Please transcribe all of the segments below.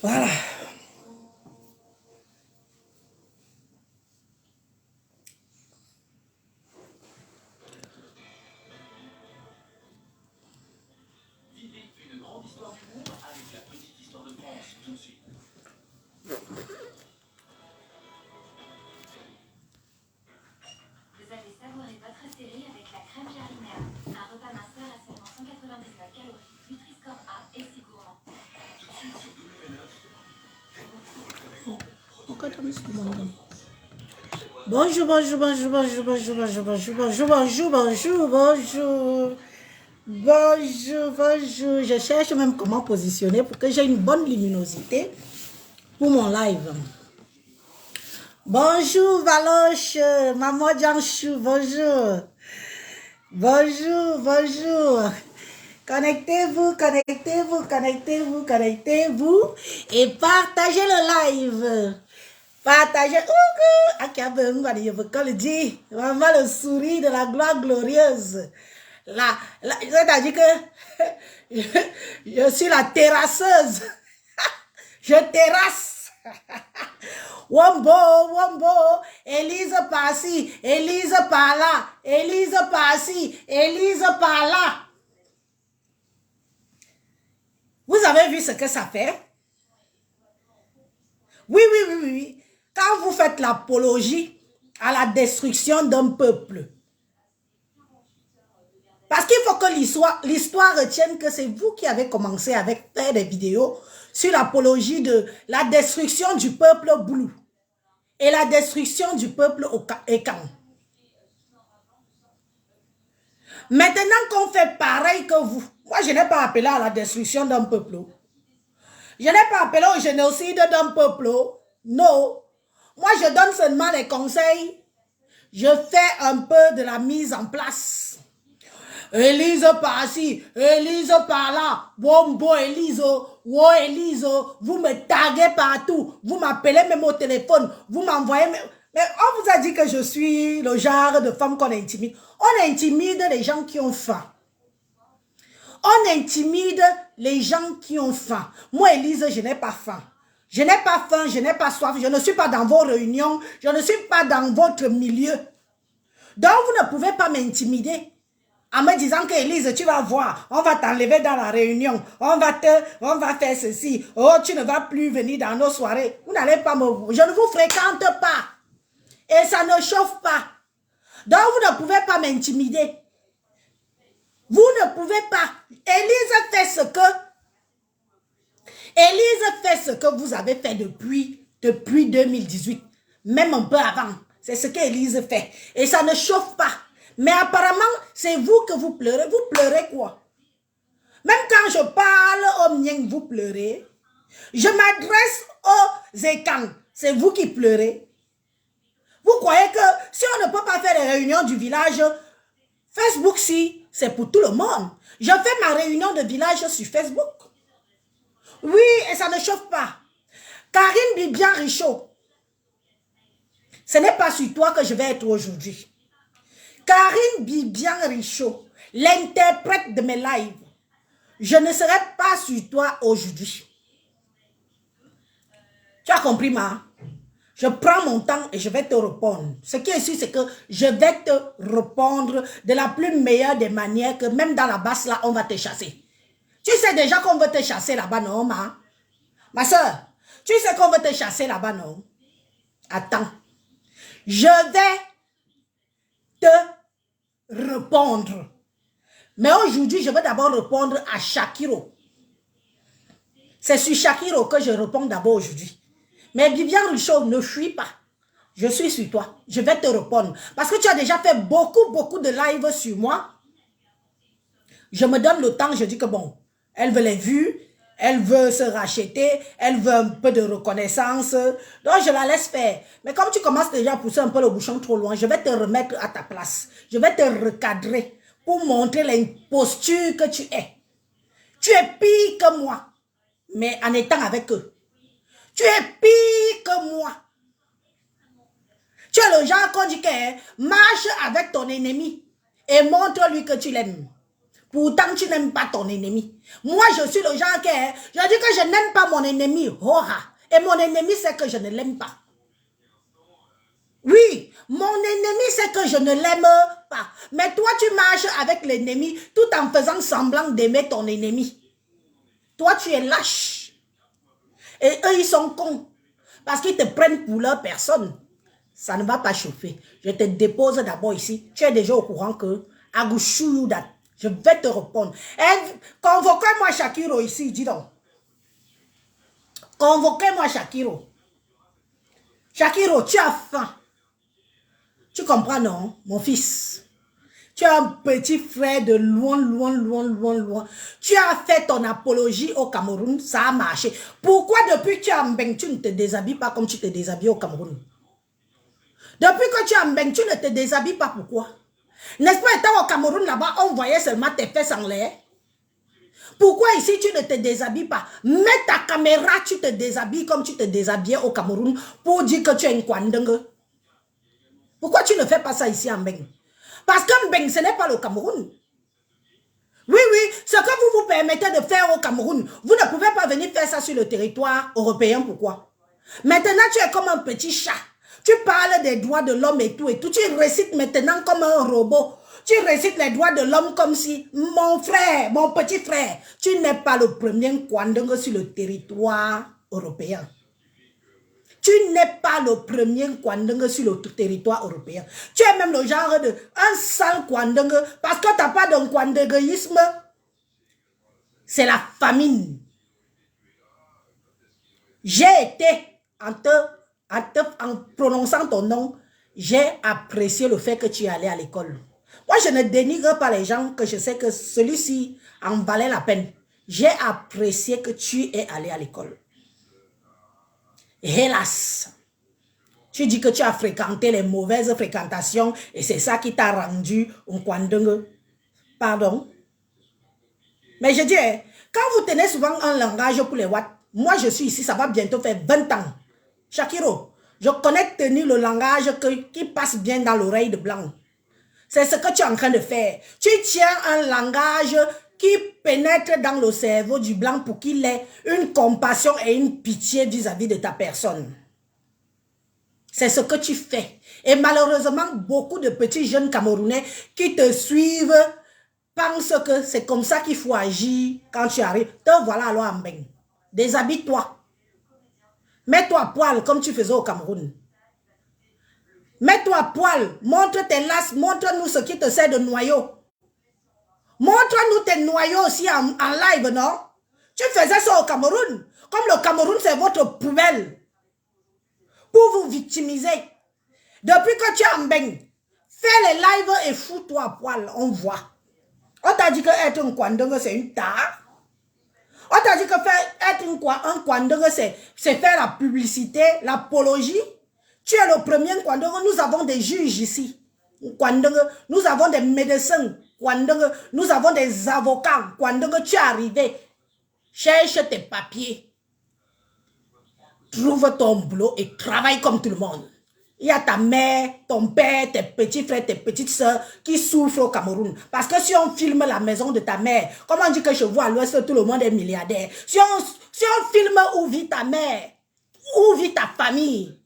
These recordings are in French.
Voilà. Bonjour, bonjour, bonjour, bonjour, bonjour, bonjour, bonjour, bonjour, bonjour, bonjour, bonjour. Bonjour, bonjour. Je cherche même comment positionner pour que j'ai une bonne luminosité pour mon live. Bonjour, Valoche, Maman Janchou, bonjour. Bonjour, bonjour. Connectez-vous, connectez-vous, connectez-vous, connectez-vous et partagez le live. Partagez. Maman le sourire de la gloire glorieuse. Là, c'est-à-dire que je suis la terrasseuse. Je terrasse. Wombo, Wombo, Élise par-ci, Élise par-là, Élise par-ci, Élise par-là. Vous avez vu ce que ça fait? Oui, oui, oui, oui. Quand vous faites l'apologie à la destruction d'un peuple, parce qu'il faut que l'histoire retienne que c'est vous qui avez commencé avec faire des vidéos sur l'apologie de la destruction du peuple Boulou et la destruction du peuple Ekan. Maintenant qu'on fait pareil que vous, moi je n'ai pas appelé à la destruction d'un peuple. Je n'ai pas appelé au génocide d'un peuple. Non. Moi je donne seulement les conseils. Je fais un peu de la mise en place. Élise par-ci, Élise par-là, Wombo Élise, Wo Élise, vous me taguez partout, vous m'appelez même au téléphone, vous m'envoyez... Mais on vous a dit que je suis le genre de femme qu'on intimide. On intimide les gens qui ont faim. On intimide les gens qui ont faim. Moi, Élise, je n'ai pas faim. Je n'ai pas faim, je n'ai pas soif, je ne suis pas dans vos réunions, je ne suis pas dans votre milieu. Donc, vous ne pouvez pas m'intimider. En me disant que Élise, tu vas voir, on va t'enlever dans la réunion, on va faire ceci, oh, tu ne vas plus venir dans nos soirées. Vous n'allez pas me... Je ne vous fréquente pas. Et ça ne chauffe pas. Donc, vous ne pouvez pas m'intimider. Vous ne pouvez pas. Élise fait ce que vous avez fait depuis 2018, même un peu avant. C'est ce qu'Élise fait. Et ça ne chauffe pas. Mais apparemment, c'est vous que vous pleurez. Vous pleurez quoi? Même quand je parle au mien, vous pleurez. Je m'adresse aux Ekans. C'est vous qui pleurez. Vous croyez que si on ne peut pas faire les réunions du village, Facebook, si, c'est pour tout le monde. Je fais ma réunion de village sur Facebook. Oui, et ça ne chauffe pas. Karine Bibian Richaud. Ce n'est pas sur toi que je vais être aujourd'hui. Karine Bibian Richaud, l'interprète de mes lives. Je ne serai pas sur toi aujourd'hui. Tu as compris, ma? Je prends mon temps et je vais te répondre. Ce qui est sûr, c'est que je vais te répondre de la plus meilleure des manières, que même dans la basse, là, on va te chasser. Tu sais déjà qu'on veut te chasser là-bas, non, ma? Ma soeur, tu sais qu'on veut te chasser là-bas, non? Attends. Je vais te répondre. Mais aujourd'hui, je vais d'abord répondre à Shakiro. C'est sur Shakiro que je réponds d'abord aujourd'hui. Mais Bibian Richaud, ne fuis pas. Je suis sur toi. Je vais te répondre. Parce que tu as déjà fait beaucoup de lives sur moi. Je me donne le temps, je dis que bon, elle veut les vues, elle veut se racheter, elle veut un peu de reconnaissance. Donc, je la laisse faire. Mais comme tu commences déjà à pousser un peu le bouchon trop loin, je vais te remettre à ta place. Je vais te recadrer pour montrer l'imposture que tu es. Tu es pire que moi, mais en étant avec eux. Tu es pire que moi. Tu es le genre qu'on dit que marche avec ton ennemi et montre-lui que tu l'aimes. Pourtant, tu n'aimes pas ton ennemi. Moi, je suis le genre qui est... Je dis que je n'aime pas mon ennemi. Oh, et mon ennemi, c'est que je ne l'aime pas. Oui, mon ennemi, c'est que je ne l'aime pas. Mais toi, tu marches avec l'ennemi tout en faisant semblant d'aimer ton ennemi. Toi, tu es lâche. Et eux, ils sont cons. Parce qu'ils te prennent pour leur personne. Ça ne va pas chauffer. Je te dépose d'abord ici. Tu es déjà au courant que je vais te répondre. Convoquez-moi Shakiro ici, dis donc. Convoquez-moi Shakiro. Shakiro, tu as faim. Tu comprends, non, mon fils? Tu as un petit frère de loin, loin, loin, loin, loin. Tu as fait ton apologie au Cameroun, ça a marché. Pourquoi depuis que tu es en Mbeng, tu ne te déshabilles pas comme tu te déshabilles au Cameroun? Depuis que tu es en Mbeng, tu ne te déshabilles pas, pourquoi? N'est-ce pas, étant au Cameroun là-bas, on voyait seulement tes fesses en l'air? Pourquoi ici tu ne te déshabilles pas? Mets ta caméra, tu te déshabilles comme tu te déshabillais au Cameroun pour dire que tu es une Kwandenge. Pourquoi tu ne fais pas ça ici en Mbeng? Parce que Mbeng, ce n'est pas le Cameroun. Oui, oui, ce que vous vous permettez de faire au Cameroun, vous ne pouvez pas venir faire ça sur le territoire européen. Pourquoi? Maintenant, tu es comme un petit chat. Tu parles des droits de l'homme et tout. Tu récites maintenant comme un robot. Tu récites les droits de l'homme comme si, mon frère, mon petit frère, tu n'es pas le premier Kwandenge sur le territoire européen. Tu n'es pas le premier Kwandenge sur le territoire européen. Tu es même le genre de un sale Kwandenge parce que tu n'as pas de Kwandenguisme. C'est la famine. J'ai été, en prononçant ton nom, j'ai apprécié le fait que tu es allé à l'école. Moi, je ne dénigre pas les gens que je sais que celui-ci en valait la peine. J'ai apprécié que tu es allé à l'école. Hélas, tu dis que tu as fréquenté les mauvaises fréquentations et c'est ça qui t'a rendu un Kwandenge. Pardon. Mais je dis, quand vous tenez souvent un langage pour les watts, moi je suis ici, ça va bientôt faire 20 ans. Shakiro, je connais tenir le langage qui passe bien dans l'oreille de blanc. C'est ce que tu es en train de faire. Tu tiens un langage qui pénètre dans le cerveau du blanc pour qu'il ait une compassion et une pitié vis-à-vis de ta personne. C'est ce que tu fais. Et malheureusement, beaucoup de petits jeunes Camerounais qui te suivent pensent que c'est comme ça qu'il faut agir quand tu arrives. Te voilà alors en Mbeng. Déshabille-toi. Mets-toi à poil comme tu faisais au Cameroun. Mets-toi à poil. Montre tes lasses. Montre-nous ce qui te sert de noyau. Montre-nous tes noyaux aussi en live, non? Tu faisais ça au Cameroun. Comme le Cameroun, c'est votre poubelle. Pour vous victimiser. Depuis que tu es en Mbeng, fais les lives et fous-toi à poil. On voit. On t'a dit que être un Kwandenge, c'est une tare. On t'a dit que être un Kwandenge, c'est faire la publicité, l'apologie. Tu es le premier Kwandenge. Nous avons des juges ici. Kwandenge. Nous avons des médecins. Kwandenge. Nous avons des avocats. Kwandenge, tu es arrivé. Cherche tes papiers. Trouve ton boulot et travaille comme tout le monde. Il y a ta mère, ton père, tes petits frères, tes petites soeurs qui souffrent au Cameroun. Parce que si on filme la maison de ta mère, comme on dit que chez vous à l'ouest, tout le monde est milliardaire. Si on filme où vit ta mère, où vit ta famille,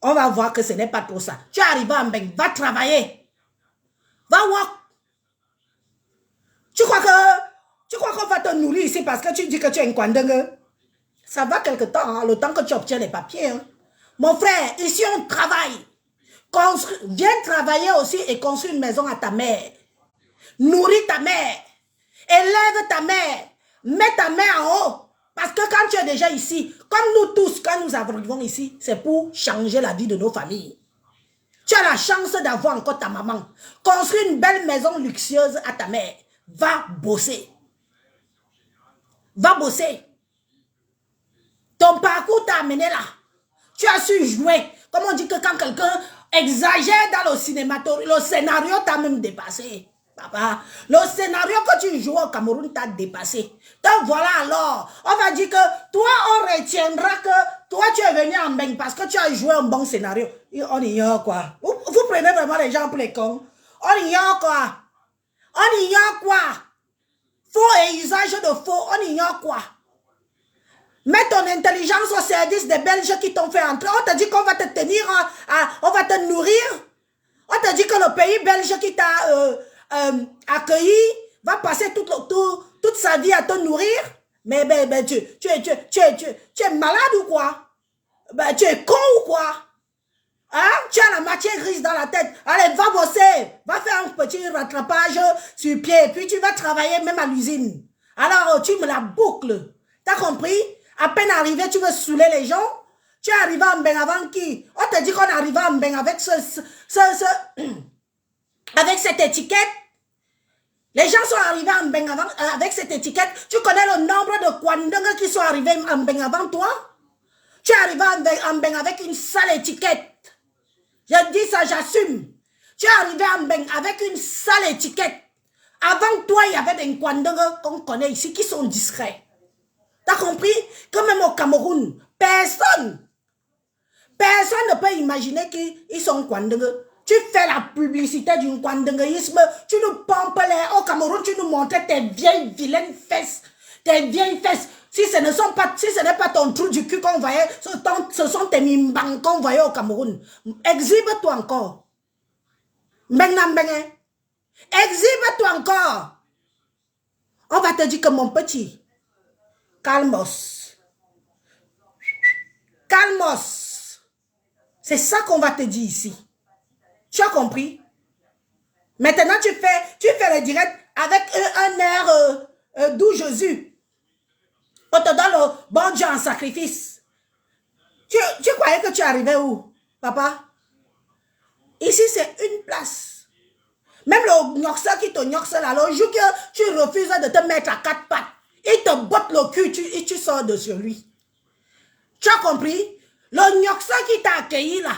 on va voir que ce n'est pas trop ça. Tu es arrivé en Mbeng, va travailler. Va voir. Tu crois qu'on va te nourrir ici parce que tu dis que tu es un Kwandenge? Ça va quelque temps, hein, le temps que tu obtiens les papiers. Hein. Mon frère, ici on travaille. Viens travailler aussi et construire une maison à ta mère. Nourris ta mère. Élève ta mère. Mets ta main en haut. Parce que quand tu es déjà ici, comme nous tous, quand nous arrivons ici, c'est pour changer la vie de nos familles. Tu as la chance d'avoir encore ta maman. Construis une belle maison luxueuse à ta mère. Va bosser. Va bosser. Ton parcours t'a amené là. Tu as su jouer. Comme on dit que quand quelqu'un exagère dans le cinémato, le scénario t'a même dépassé. Papa, le scénario que tu joues au Cameroun t'a dépassé. Donc voilà alors, on va dire que toi on retiendra que toi tu es venu en Mbeng parce que tu as joué un bon scénario. On ignore quoi. Vous prenez vraiment les gens pour les cons. On ignore quoi. On ignore quoi? Faux et usage de faux, on ignore quoi? Mets ton intelligence au service des Belges qui t'ont fait entrer. On te dit qu'on va te tenir, on va te nourrir. On te dit que le pays belge qui t'a accueilli va passer toute sa vie à te nourrir. Mais tu es malade ou quoi? Ben, tu es con ou quoi? Hein? Tu as la matière grise dans la tête. Allez, va bosser. Va faire un petit rattrapage sur pied. Puis tu vas travailler même à l'usine. Alors, tu me la boucles. T'as compris? À peine arrivé, tu veux saouler les gens. Tu es arrivé en Mbeng avant qui? On te dit qu'on est arrivé en Mbeng avec avec cette étiquette. Les gens sont arrivés en Mbeng avant, avec cette étiquette. Tu connais le nombre de Kwandanga qui sont arrivés en Mbeng avant toi? Tu es arrivé en Mbeng avec une sale étiquette. Je dis ça, j'assume. Tu es arrivé en Mbeng avec une sale étiquette. Avant toi, il y avait des Kwandanga qu'on connaît ici qui sont discrets. T'as compris? Que même au Cameroun, personne ne peut imaginer qu'ils sont Kwandanga. Tu fais la publicité du Kwandangaïsme, tu nous pompes les... Au Cameroun, tu nous montres tes vieilles vilaines fesses. Tes vieilles fesses. Si ce n'est pas ton trou du cul qu'on voyait, ce sont tes mimbangs qu'on voyait au Cameroun. Exhibe-toi encore. Exhibe-toi encore. On va te dire que mon petit, calmos. Calmos. C'est ça qu'on va te dire ici. Tu as compris? Maintenant, tu fais le direct avec un air doux Jésus. On te donne le bon Dieu en sacrifice. Tu croyais que tu arrivais où, papa? Ici, c'est une place. Même le gnoxeur qui te gnoxe là, le jour que tu refuses de te mettre à quatre pattes, il te botte le cul et tu sors de sur lui. Tu as compris? Le gnoxeur qui t'a accueilli là,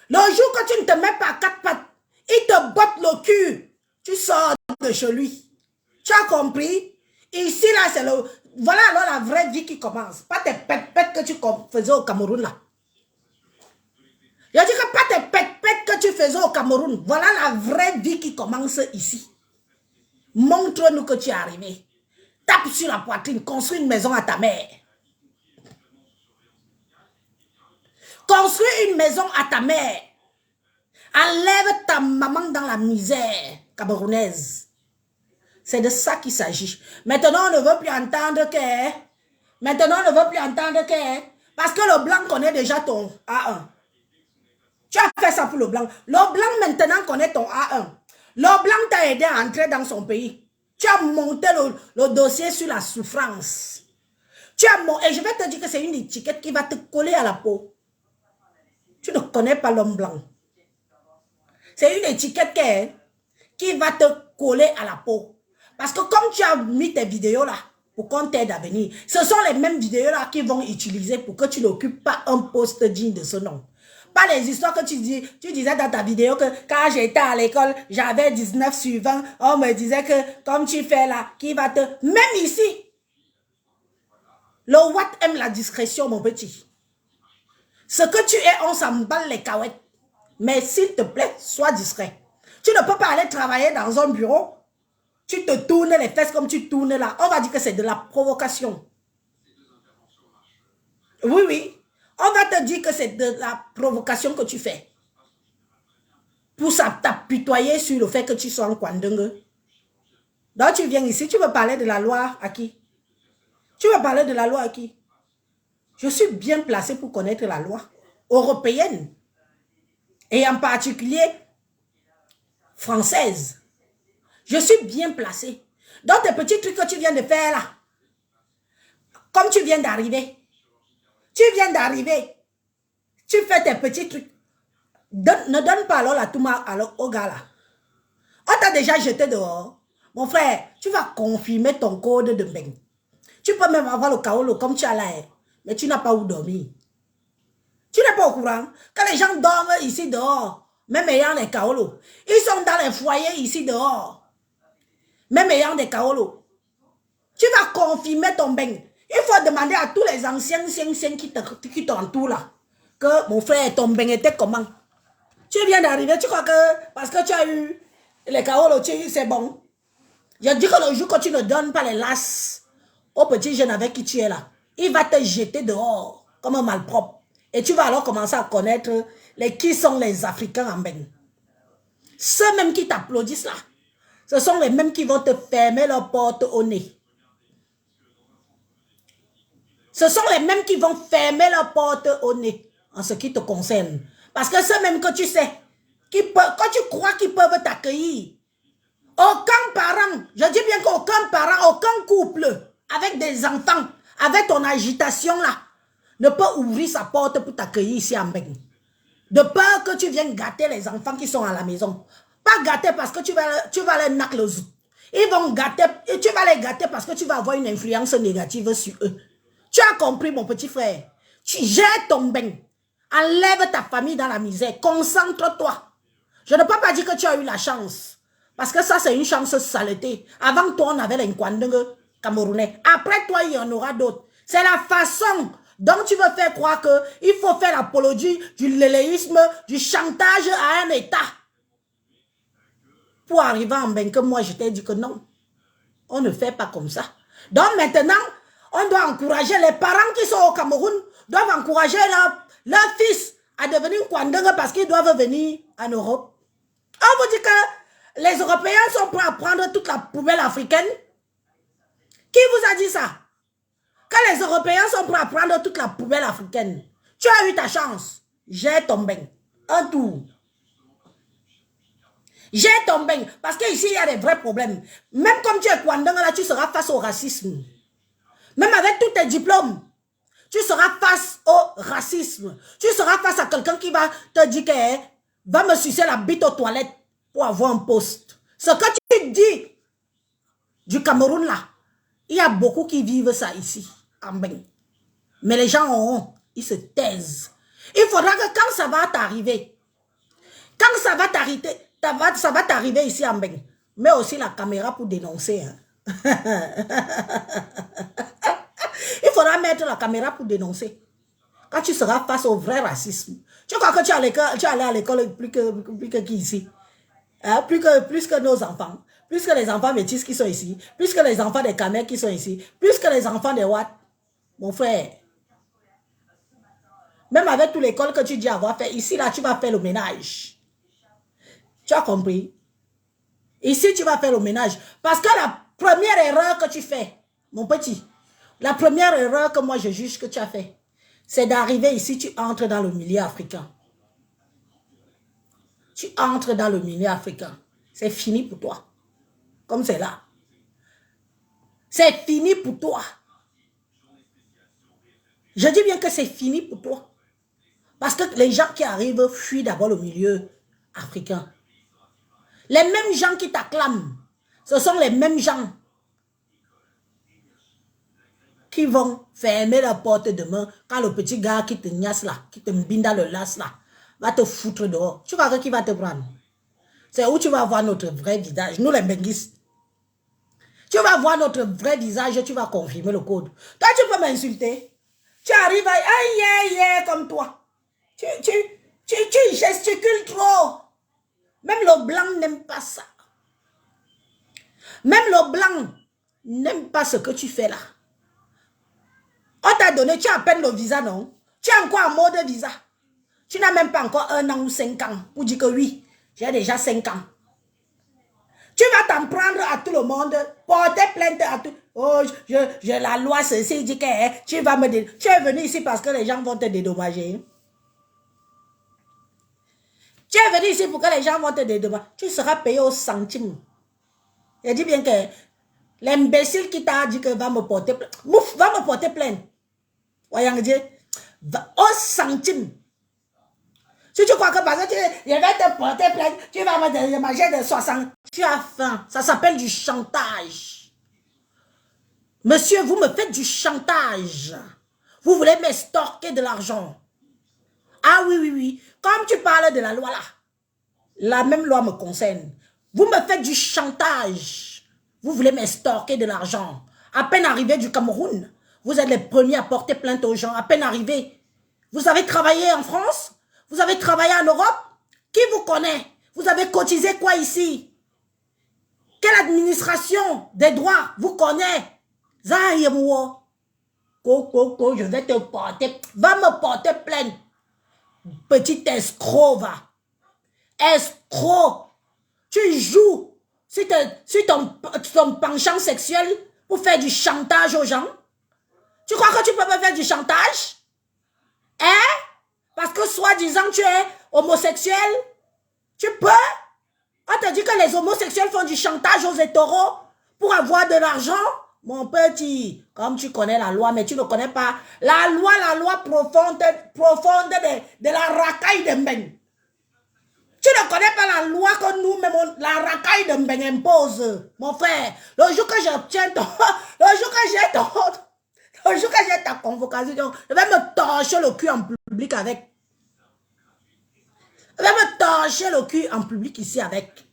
le jour que tu ne te mets pas à quatre pattes, il te botte le cul, tu sors de chez lui. Tu as compris? Ici là, c'est le... Voilà alors la vraie vie qui commence. Pas tes pètes-pètes que tu faisais au Cameroun là. Je dis que pas tes pètes-pètes que tu faisais au Cameroun. Voilà la vraie vie qui commence ici. Montre-nous que tu es arrivé. Tape sur la poitrine, construis une maison à ta mère. Construis une maison à ta mère. Enlève ta maman dans la misère camerounaise. C'est de ça qu'il s'agit. Maintenant, on ne veut plus entendre que... Maintenant, on ne veut plus entendre que... Parce que le blanc connaît déjà ton A1. Tu as fait ça pour le blanc. Le blanc maintenant connaît ton A1. Le blanc t'a aidé à entrer dans son pays. Tu as monté le dossier sur la souffrance. Et je vais te dire que c'est une étiquette qui va te coller à la peau. Tu ne connais pas l'homme blanc. C'est une étiquette qui va te coller à la peau. Parce que comme tu as mis tes vidéos là, pour qu'on t'aide à venir, ce sont les mêmes vidéos là qui vont utiliser pour que tu n'occupes pas un poste digne de ce nom. Pas les histoires que tu disais dans ta vidéo que quand j'étais à l'école, j'avais 19 sur 20, on me disait que comme tu fais là, qui va te... Même ici, le Watt aime la discrétion, mon petit. Ce que tu es, on s'emballe les cahuètes. Mais s'il te plaît, sois discret. Tu ne peux pas aller travailler dans un bureau. Tu te tournes les fesses comme tu tournes là. On va dire que c'est de la provocation. Oui, oui. On va te dire que c'est de la provocation que tu fais. Pour t'apitoyer sur le fait que tu sois en Kwandanga. Donc tu viens ici, tu veux parler de la loi à qui? Tu veux parler de la loi à qui? Je suis bien placé pour connaître la loi européenne. Et en particulier française. Je suis bien placé. Dans tes petits trucs que tu viens de faire là, comme tu viens d'arriver, tu fais tes petits trucs. Ne donne pas alors la touma au gars là. On t'a déjà jeté dehors. Mon frère, tu vas confirmer ton code de Mbeng. Tu peux même avoir le kaolo comme tu as là, mais tu n'as pas où dormir. Tu n'es pas au courant. Quand les gens dorment ici dehors, même ayant les kaolos, ils sont dans les foyers ici dehors. Même ayant des kaolos. Tu vas confirmer ton Mbeng. Il faut demander à tous les anciens qui t'entourent là, que mon frère, ton Mbeng était comment? Tu viens d'arriver, tu crois que parce que tu as eu Les Kaolotis, c'est bon. Je dis que le jour que tu ne donnes pas les lasses au petit jeune avec qui tu es là, il va te jeter dehors comme un malpropre. Et tu vas alors commencer à connaître qui sont les Africains en Beng. Ceux mêmes qui t'applaudissent là, ce sont les mêmes qui vont te fermer leur porte au nez. Ce sont les mêmes qui vont fermer leur porte au nez en ce qui te concerne. Parce que ceux mêmes que tu sais, quand tu crois qu'ils peuvent t'accueillir, aucun parent, je dis bien qu'aucun parent, aucun couple avec des enfants, avec ton agitation là, ne peut ouvrir sa porte pour t'accueillir ici en Beng. De peur que tu viennes gâter les enfants qui sont à la maison. Pas gâter parce que tu vas les nac le zou. Ils vont gâter, et tu vas les gâter parce que tu vas avoir une influence négative sur eux. Tu as compris, mon petit frère. Tu gères ton Beng. Enlève ta famille dans la misère. Concentre-toi. Je ne peux pas dire que tu as eu la chance. Parce que ça, c'est une chance saleté. Avant toi, on avait les Nkwandenge camerounais. Après toi, il y en aura d'autres. C'est la façon dont tu veux faire croire qu'il faut faire l'apologie du léléisme, du chantage à un État. Pour arriver en Beng, que moi, je t'ai dit que non. On ne fait pas comme ça. Donc maintenant, on doit encourager les parents qui sont au Cameroun, doivent encourager leur fils à devenir Kwandenge parce qu'ils doivent venir en Europe. On vous dit que les Européens sont prêts à prendre toute la poubelle africaine. Qui vous a dit ça? Que les Européens sont prêts à prendre toute la poubelle africaine. Tu as eu ta chance. J'ai tombé. Un tour. J'ai tombé. Parce qu'ici, il y a des vrais problèmes. Même comme tu es Kwandenge, là, tu seras face au racisme. Même avec tous tes diplômes, tu seras face au racisme. Tu seras face à quelqu'un qui va te dire que va me sucer la bite aux toilettes pour avoir un poste. Ce que tu dis du Cameroun là, il y a beaucoup qui vivent ça ici, en Beng. Mais les gens ont, ils se taisent. Il faudra que quand ça va t'arriver, quand ça va t'arriver, ça va t'arriver ici en Beng, mais aussi la caméra pour dénoncer. Hein. Il faudra mettre la caméra pour dénoncer. Quand tu seras face au vrai racisme. Tu crois que tu es allé à l'école plus que qui ici? Hein? Plus que nos enfants. Plus que les enfants métis qui sont ici. Plus que les enfants des Kamers qui sont ici. Plus que les enfants des Watt. Mon frère. Même avec toute l'école que tu dis avoir fait, ici, là, tu vas faire le ménage. Tu as compris? Ici, tu vas faire le ménage. Parce que la première erreur que tu fais, mon petit, la première erreur que moi je juge que tu as fait, c'est d'arriver ici, tu entres dans le milieu africain. Tu entres dans le milieu africain. C'est fini pour toi. Comme c'est là. C'est fini pour toi. Je dis bien que c'est fini pour toi. Parce que les gens qui arrivent fuient d'abord le milieu africain. Les mêmes gens qui t'acclament, ce sont les mêmes gens qui vont fermer la porte demain quand le petit gars qui te niasse là, qui te mbine dans le las là, va te foutre dehors. Tu crois qui va te prendre? C'est où tu vas voir notre vrai visage, nous les benguistes. Tu vas voir notre vrai visage et tu vas confirmer le code. Toi, tu peux m'insulter. Tu arrives à aïe, comme toi. Tu gesticules trop. Même le blanc n'aime pas ça. Même le blanc n'aime pas ce que tu fais là. On t'a donné, tu as à peine le visa, non? Tu es encore en mode visa. Tu n'as même pas encore 1 an ou 5 ans pour dire que oui, j'ai déjà 5 ans. Tu vas t'en prendre à tout le monde, porter plainte à tout. Oh, la loi, ceci dit que tu vas me dire. Tu es venu ici parce que les gens vont te dédommager. Tu es venu ici pour que les gens vont te dédommager. Tu seras payé au centime. Je dis bien que l'imbécile qui t'a dit que va me porter plainte. Mouf, va me porter plainte. Voyons Dieu, au centime. Si tu crois que parce que je vais te porter plainte, tu vas me manger de 60. Tu as faim. Ça s'appelle du chantage. Monsieur, vous me faites du chantage. Vous voulez m'extorquer de l'argent. Ah oui. Comme tu parles de la loi là, la même loi me concerne. Vous me faites du chantage. Vous voulez m'extorquer de l'argent. À peine arrivé du Cameroun, vous êtes les premiers à porter plainte aux gens. À peine arrivé. Vous avez travaillé en France? Vous avez travaillé en Europe? Qui vous connaît? Vous avez cotisé quoi ici? Quelle administration des droits vous connaît? Zahirwo. Coco, je vais te porter. Va me porter plainte. Petit escroc, va. Escroc. Tu joues sur ton penchant sexuel pour faire du chantage aux gens. Tu crois que tu peux me faire du chantage? Hein? Parce que soi-disant tu es homosexuel. Tu peux? On te dit que les homosexuels font du chantage aux hétéros pour avoir de l'argent. Mon petit, comme tu connais la loi, mais tu ne connais pas la loi profonde de la racaille de Mbeng. Tu ne connais pas la loi que nous-mêmes, la racaille de Mbeng impose. Mon frère, le jour que j'obtiens ton... Le jour que j'ai ta convocation, je vais me torcher le cul en public avec. Je vais me torcher le cul en public ici avec.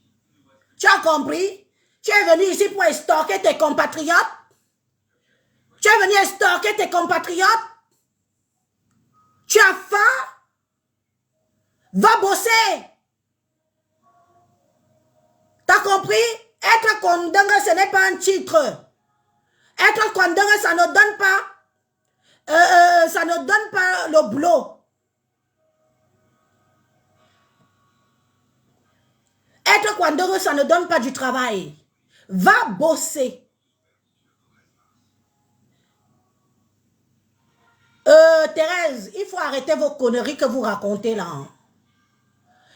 Tu as compris? Tu es venu ici pour estorquer tes compatriotes? Tu es venu estorquer tes compatriotes? Tu as faim? Va bosser! T'as compris? Être condamné, ce n'est pas un titre. Être condamné, ça ne donne pas le boulot. Être condamné, ça ne donne pas du travail. Va bosser. Thérèse, il faut arrêter vos conneries que vous racontez là.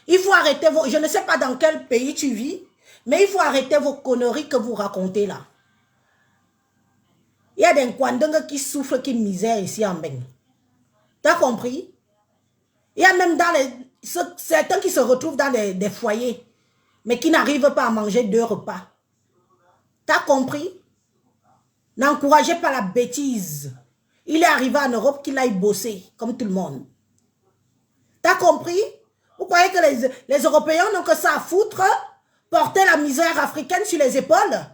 Il faut arrêter vos... Je ne sais pas dans quel pays tu vis, mais il faut arrêter vos conneries que vous racontez là. Il y a des Kwandonga qui souffrent, qui misèrent ici en Beng. T'as compris? Il y a même certains qui se retrouvent dans des foyers, mais qui n'arrivent pas à manger 2 repas. T'as compris? N'encouragez pas la bêtise. Il est arrivé en Europe qu'il aille bosser, comme tout le monde. T'as compris? Vous croyez que les Européens n'ont que ça à foutre? Porter la misère africaine sur les épaules?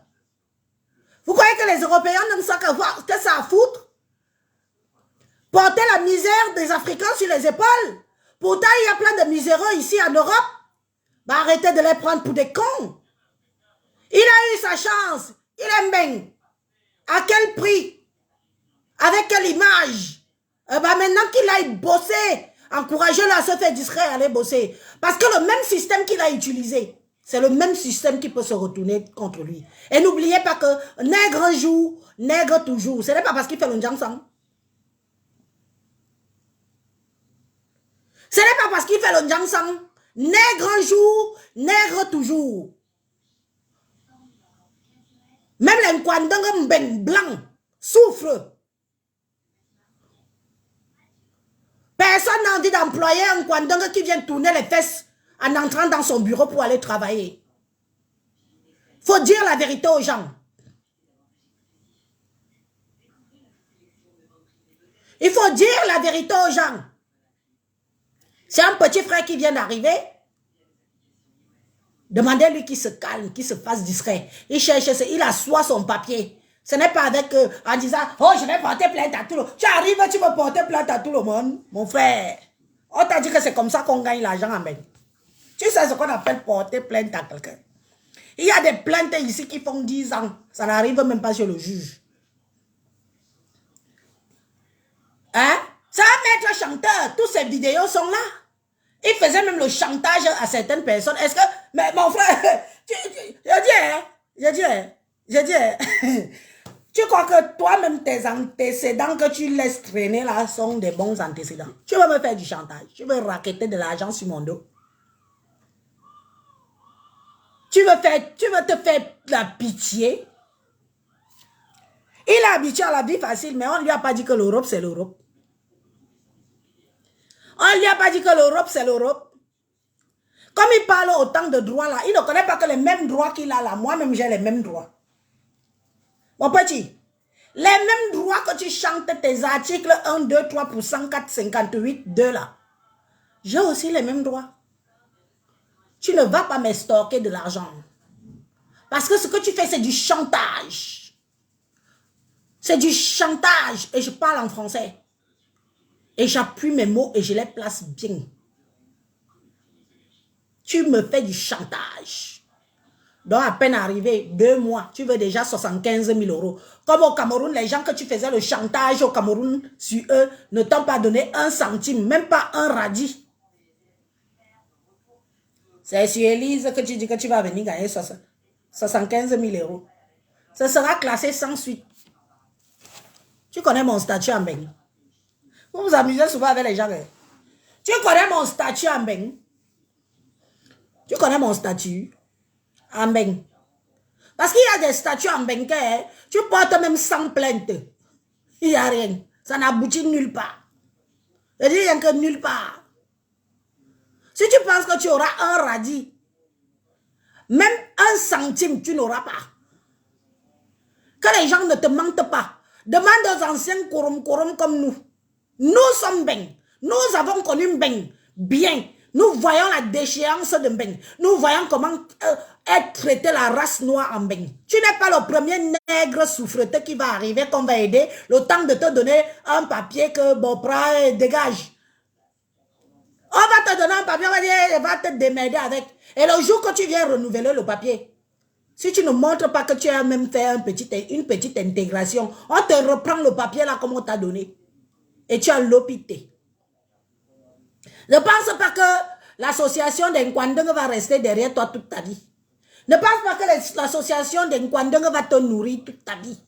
Vous croyez que les Européens n'ont que ça à foutre? Porter la misère des Africains sur les épaules? Pourtant, il y a plein de miséreux ici en Europe. Bah, arrêtez de les prendre pour des cons. Il a eu sa chance. Il aime bien. À quel prix? Avec quelle image? Bah, maintenant qu'il aille bosser, encouragez-le à se faire discret, à aller bosser. Parce que le même système qu'il a utilisé, c'est le même système qui peut se retourner contre lui. Et n'oubliez pas que nègre un jour, nègre toujours. Ce n'est pas parce qu'il fait le Njangsang. Ce n'est pas parce qu'il fait le Njangsang. Nègre un jour, nègre toujours. Même les Nkwandanga Mbeng blanc souffrent. Personne n'a envie d'employer un Nkwandanga qui vient tourner les fesses en entrant dans son bureau pour aller travailler. Faut dire la vérité aux gens. Il faut dire la vérité aux gens. C'est un petit frère qui vient d'arriver. Demandez-lui qu'il se calme, qu'il se fasse discret. Il cherche, il assoit son papier. Ce n'est pas avec en disant, oh, je vais porter plainte à tout le monde. Tu arrives, tu vas porter plainte à tout le monde. Mon frère, on t'a dit que c'est comme ça qu'on gagne l'argent en Beng. Tu sais ce qu'on appelle porter plainte à quelqu'un. Il y a des plaintes ici qui font 10 ans. Ça n'arrive même pas sur le juge. Hein? Ça va mettre chanteur. Toutes ces vidéos sont là. Il faisait même le chantage à certaines personnes. Est-ce que... Mais mon frère, je dis, tu crois que toi-même, tes antécédents que tu laisses traîner là sont des bons antécédents. Tu veux me faire du chantage. Tu veux raqueter de l'argent sur mon dos. Tu veux te faire la pitié. Il est habitué à la vie facile, mais on ne lui a pas dit que l'Europe, c'est l'Europe. On ne lui a pas dit que l'Europe, c'est l'Europe. Comme il parle autant de droits là, il ne connaît pas que les mêmes droits qu'il a là. Moi-même, j'ai les mêmes droits. Mon petit, les mêmes droits que tu chantes tes articles 1, 2, 3 pour 104, 58, 2 là. J'ai aussi les mêmes droits. Tu ne vas pas m'estorquer de l'argent. Parce que ce que tu fais, c'est du chantage. C'est du chantage. Et je parle en français. Et j'appuie mes mots et je les place bien. Tu me fais du chantage. Donc, à peine arrivé, 2 mois, tu veux déjà 75 000 euros. Comme au Cameroun, les gens que tu faisais le chantage au Cameroun sur eux ne t'ont pas donné 1 centime, même pas un radis. C'est sur Élise que tu dis que tu vas venir gagner 75 000 euros. Ce sera classé sans suite. Tu connais mon statut en Beng. Vous vous amusez souvent avec les gens. Tu connais mon statut en Beng. Tu connais mon statut en Beng. Parce qu'il y a des statuts en Beng, tu portes même sans plainte. Il n'y a rien. Ça n'aboutit nulle part. Je dis rien que nulle part. Si tu penses que tu auras un radis, même 1 centime, tu n'auras pas. Que les gens ne te mentent pas. Demande aux anciens Korom comme nous. Nous sommes Beng. Nous avons connu Beng bien. Nous voyons la déchéance de Beng. Nous voyons comment est traitée la race noire en Beng. Tu n'es pas le premier nègre souffreteux qui va arriver, qu'on va aider, le temps de te donner un papier que Bopra dégage. On va te donner un papier, on va te démerder avec. Et le jour que tu viens renouveler le papier, si tu ne montres pas que tu as même fait une petite intégration, on te reprend le papier là comme on t'a donné. Et tu as l'hôpital. Ne pense pas que l'association d'Nkwandeng va rester derrière toi toute ta vie. Ne pense pas que l'association d'Nkwandeng va te nourrir toute ta vie.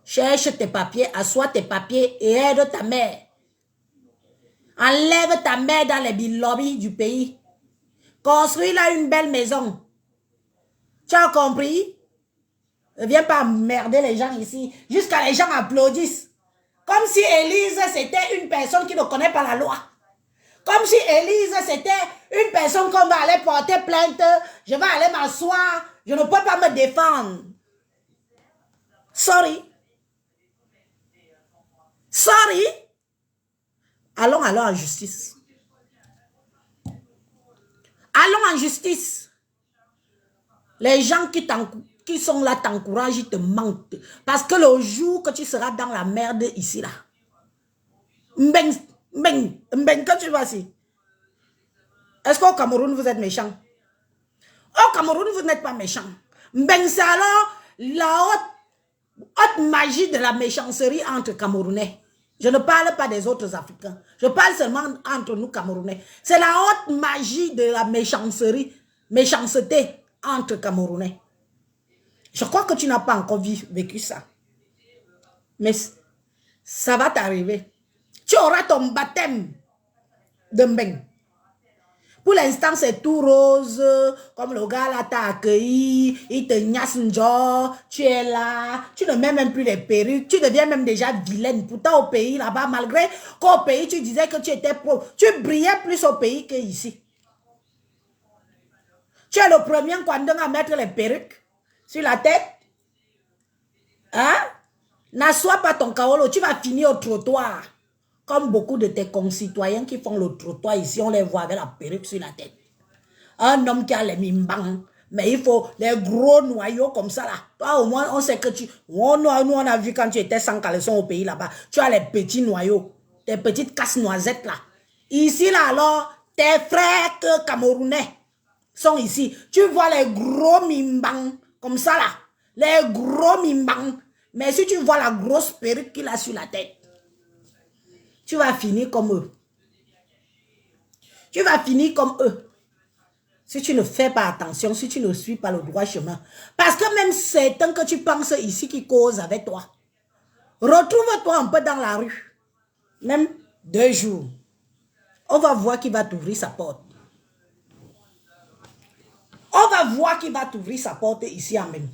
Cherche tes papiers, assois tes papiers et aide ta mère. Enlève ta mère dans les lobbies du pays. Construis-là une belle maison. Tu as compris? Ne viens pas emmerder les gens ici. Jusqu'à les gens applaudissent. Comme si Élise, c'était une personne qui ne connaît pas la loi. Comme si Élise, c'était une personne qu'on va aller porter plainte. Je vais aller m'asseoir. Je ne peux pas me défendre. Sorry. Sorry. Allons en justice. Allons en justice. Les gens qui sont là t'encouragent, ils te mentent. Parce que le jour que tu seras dans la merde ici, là, que tu vois ici. Est-ce qu'au Cameroun, vous êtes méchant? Au Cameroun, vous n'êtes pas méchant. C'est alors la haute magie de la méchanceté entre Camerounais. Je ne parle pas des autres Africains. Je parle seulement entre nous Camerounais. C'est la haute magie de la méchanceté entre Camerounais. Je crois que tu n'as pas encore vécu ça. Mais ça va t'arriver. Tu auras ton baptême de Mbeng. Pour l'instant, c'est tout rose. Comme le gars là t'a accueilli, il te gnasse une genre, tu es là, tu ne mets même plus les perruques, tu deviens même déjà vilaine. Pourtant, au pays là-bas, malgré qu'au pays, tu disais que tu étais pro, tu brillais plus au pays qu'ici. Tu es le premier Kwandeng à mettre les perruques sur la tête. Hein? N'assois pas ton kaolo, tu vas finir au trottoir. Comme beaucoup de tes concitoyens qui font le trottoir ici, on les voit avec la perruque sur la tête. Un homme qui a les mimbang, mais il faut les gros noyaux comme ça là. Toi au moins, on sait que tu... Nous, on a vu quand tu étais sans caleçon au pays là-bas. Tu as les petits noyaux, tes petites casse-noisettes là. Ici là alors, tes frères camerounais sont ici. Tu vois les gros mimbang comme ça là. Les gros mimbang. Mais si tu vois la grosse perruque qu'il a sur la tête, tu vas finir comme eux. Tu vas finir comme eux. Si tu ne fais pas attention, si tu ne suis pas le droit chemin. Parce que même certains que tu penses ici qui causent avec toi, retrouve-toi un peu dans la rue. Même 2 jours. On va voir qui va t'ouvrir sa porte. On va voir qui va t'ouvrir sa porte ici en même.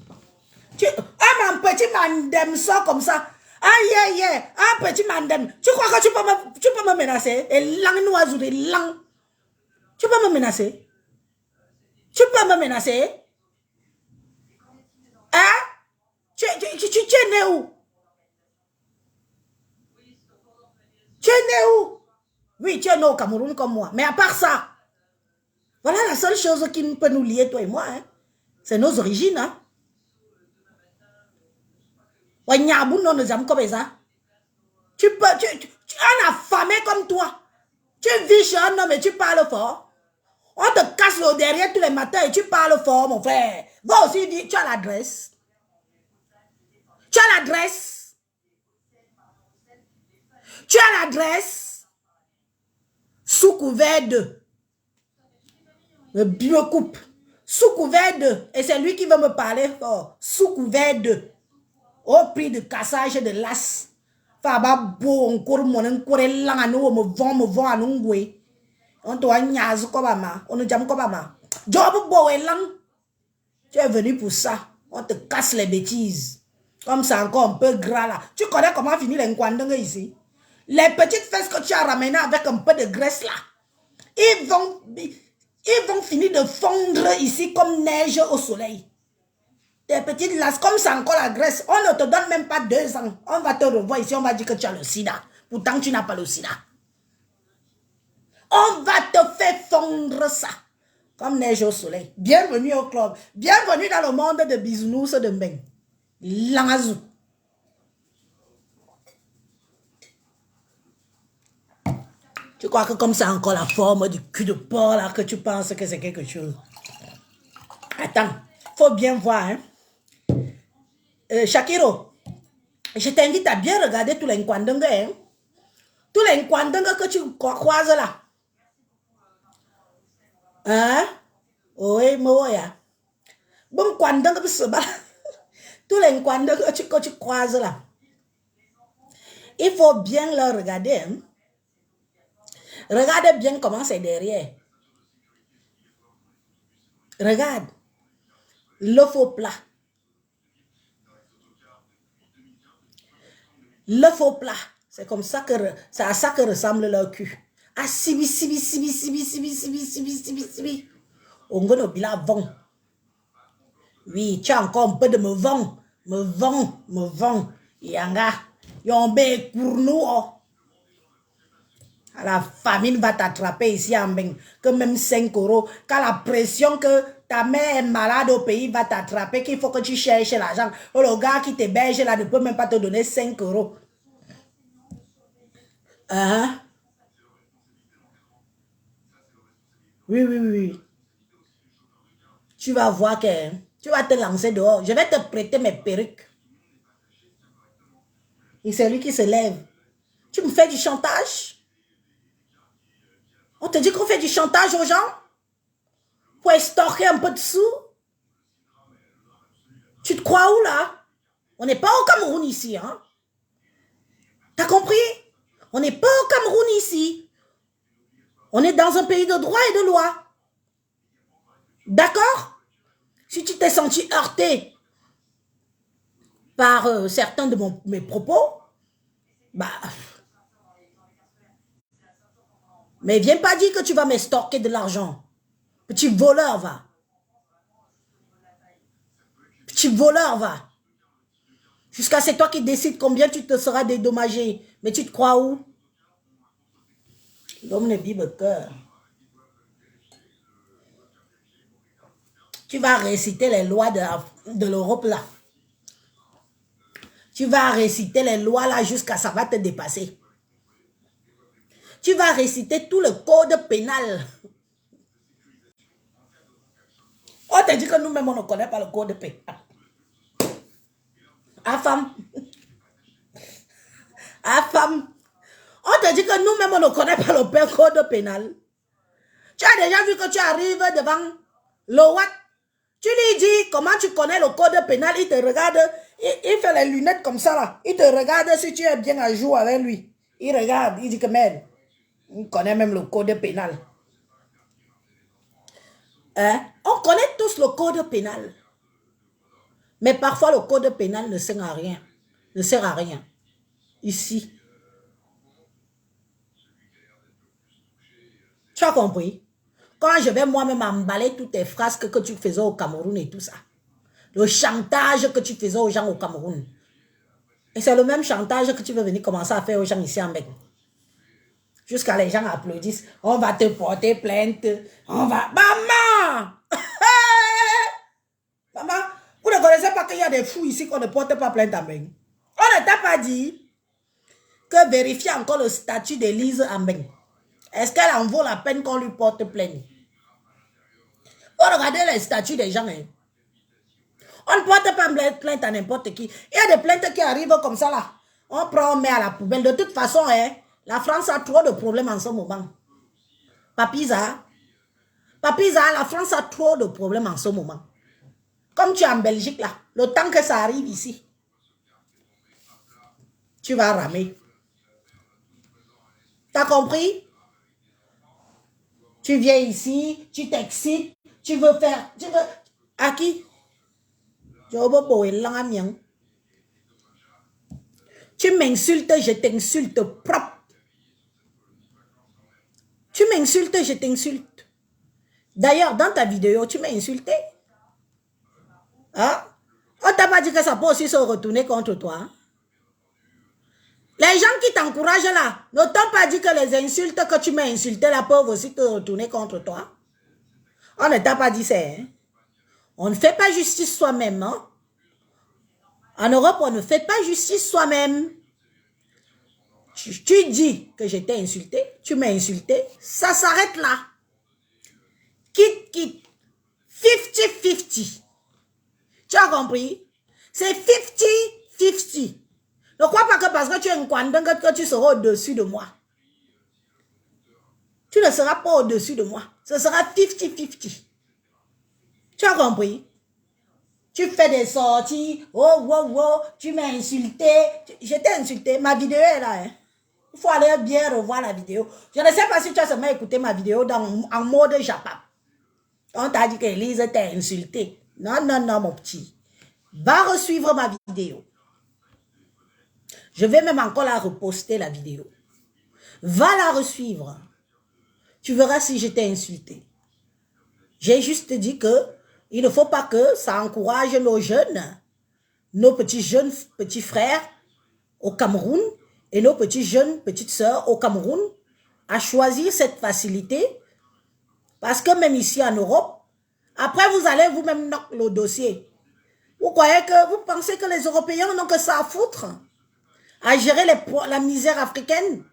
Un petit mandem sort comme ça. Aïe, un petit mandem. Tu crois que tu peux me menacer? Et langue noise ou des langues. Tu peux me menacer? Tu peux me menacer? Hein? Tu es né où? Tu es né où? Oui, tu es né au Cameroun comme moi. Mais à part ça, voilà la seule chose qui peut nous lier, toi et moi. Hein? C'est nos origines. Hein? Tu peux, un affamé comme toi, tu vis chez un homme et tu parles fort. On te casse le derrière tous les matins et tu parles fort, mon frère. Va aussi dire, tu as l'adresse. Tu as l'adresse. Tu as l'adresse. Sous couvert de. Me coupe. Sous couvert de. Et c'est lui qui veut me parler fort. Sous couvert de. Au prix de cassage de l'as. Faba beau encore mon encore lang nous me vend à nous. On doit nyaz kobama. On ne jam kobama. Job beau et lang. Tu es venu pour ça. On te casse les bêtises. Comme ça encore un peu gras là. Tu connais comment finir les nkwandanga ici? Les petites fesses que tu as ramenées avec un peu de graisse là. Ils vont finir de fondre ici comme neige au soleil. Tes petites lasses, comme ça encore la graisse, on ne te donne même pas 2 ans. On va te revoir ici, on va dire que tu as le sida. Pourtant, tu n'as pas le sida. On va te faire fondre ça. Comme neige au soleil. Bienvenue au club. Bienvenue dans le monde de bisounours de Mbeng. Langazou. Tu crois que comme ça encore la forme du cul de porc là, que tu penses que c'est quelque chose. Attends, faut bien voir. Hein? Shakiro, je t'invite à bien regarder tous les Nkwandanga. Hein? Tous les Nkwandanga que tu croises là. Hein? Oui, moi. Bon, Nkwandanga, tous les Nkwandanga que tu croises là. Il faut bien le regarder. Hein? Regardez bien comment c'est derrière. Regarde. Le faux plat. Le faux plat. C'est comme ça que c'est à ça que ressemble leur cul. Ah, sibi. On va bila vent. Oui, tu as encore un peu de me vent. Me vent. Yanga. Yombe pour nous. La famine va t'attraper ici en Mbeng. Que même 5 euros. Quand la pression que ta mère est malade au pays va t'attraper, qu'il faut que tu cherches l'argent. Le gars qui t'héberge là ne peut même pas te donner 5 euros. Hein? Oui. Tu vas voir que tu vas te lancer dehors. Je vais te prêter mes perruques. Et c'est lui qui se lève. Tu me fais du chantage? On te dit qu'on fait du chantage aux gens pour extorquer un peu de sous. Tu te crois où là? On n'est pas au Cameroun ici, hein? T'as compris? On n'est pas au Cameroun ici. On est dans un pays de droit et de loi. D'accord? Si tu t'es senti heurté par certains de mes propos, bah... Mais viens pas dire que tu vas m'extorquer de l'argent. Petit voleur, va. Petit voleur, va. Jusqu'à c'est toi qui décides combien tu te seras dédommagé. Mais tu te crois où? L'homme ne vibre cœur. Tu vas réciter les lois de l'Europe là. Tu vas réciter les lois là jusqu'à ça va te dépasser. Tu vas réciter tout le code pénal. On te dit que nous-mêmes, on ne connaît pas le code pénal. Ah, femme. On te dit que nous-mêmes, on ne connaît pas le code pénal. Tu as déjà vu que tu arrives devant le Watt. Tu lui dis comment tu connais le code pénal. Il te regarde. Il fait les lunettes comme ça là. Il te regarde si tu es bien à jour avec lui. Il regarde. Il dit que merde. On connaît même le code pénal. Hein? On connaît tous le code pénal. Mais parfois, le code pénal ne sert à rien. Ne sert à rien. Ici. Tu as compris? Quand je vais moi-même emballer toutes tes phrases que tu faisais au Cameroun et tout ça. Le chantage que tu faisais aux gens au Cameroun. Et c'est le même chantage que tu veux venir commencer à faire aux gens ici en Mbeng. Jusqu'à les gens applaudissent. On va te porter plainte. On va... Maman! Maman, vous ne connaissez pas qu'il y a des fous ici qu'on ne porte pas plainte à Mbeng. On ne t'a pas dit que vérifier encore le statut d'Élise à Mbeng. Est-ce qu'elle en vaut la peine qu'on lui porte plainte? Faut regarder les statuts des gens. Hein. On ne porte pas plainte à n'importe qui. Il y a des plaintes qui arrivent comme ça là. On prend, on met à la poubelle. De toute façon, hein, la France a trop de problèmes en ce moment. Papisa, la France a trop de problèmes en ce moment. Comme tu es en Belgique là, le temps que ça arrive ici, tu vas ramer. T'as compris? Tu viens ici, tu t'excites, tu veux faire... À qui? Tu m'insultes, je t'insulte propre. Tu m'insultes, je t'insulte. D'ailleurs, dans ta vidéo, tu m'as insulté. Hein? On t'a pas dit que ça peut aussi se retourner contre toi. Hein? Les gens qui t'encouragent là, ne t'ont pas dit que les insultes que tu m'as insultées là peuvent aussi te retourner contre toi. On ne t'a pas dit ça. Hein? On ne fait pas justice soi-même. Hein? En Europe, on ne fait pas justice soi-même. Tu dis que je t'ai insulté, tu m'as insulté, ça s'arrête là. Quitte. 50-50. Tu as compris? C'est 50-50. Ne crois pas que parce que tu es un Kwandong que tu seras au-dessus de moi. Tu ne seras pas au-dessus de moi. Ce sera 50-50. Tu as compris? Tu fais des sorties. Oh, tu m'as insulté. Je t'ai insulté. Ma vidéo est là. Hein. Il faut aller bien revoir la vidéo. Je ne sais pas si tu as seulement écouté ma vidéo en mode Japap. On t'a dit qu'Élise t'a insulté. Non, mon petit. Va resuivre ma vidéo. Je vais même encore la reposter, la vidéo. Va la resuivre. Tu verras si je t'ai insulté. J'ai juste dit que il ne faut pas que ça encourage nos jeunes, nos petits frères au Cameroun et nos petites sœurs au Cameroun à choisir cette facilité. Parce que même ici en Europe, après vous allez vous-même knock le dossier. Vous pensez que les Européens n'ont que ça à foutre? À gérer la misère africaine?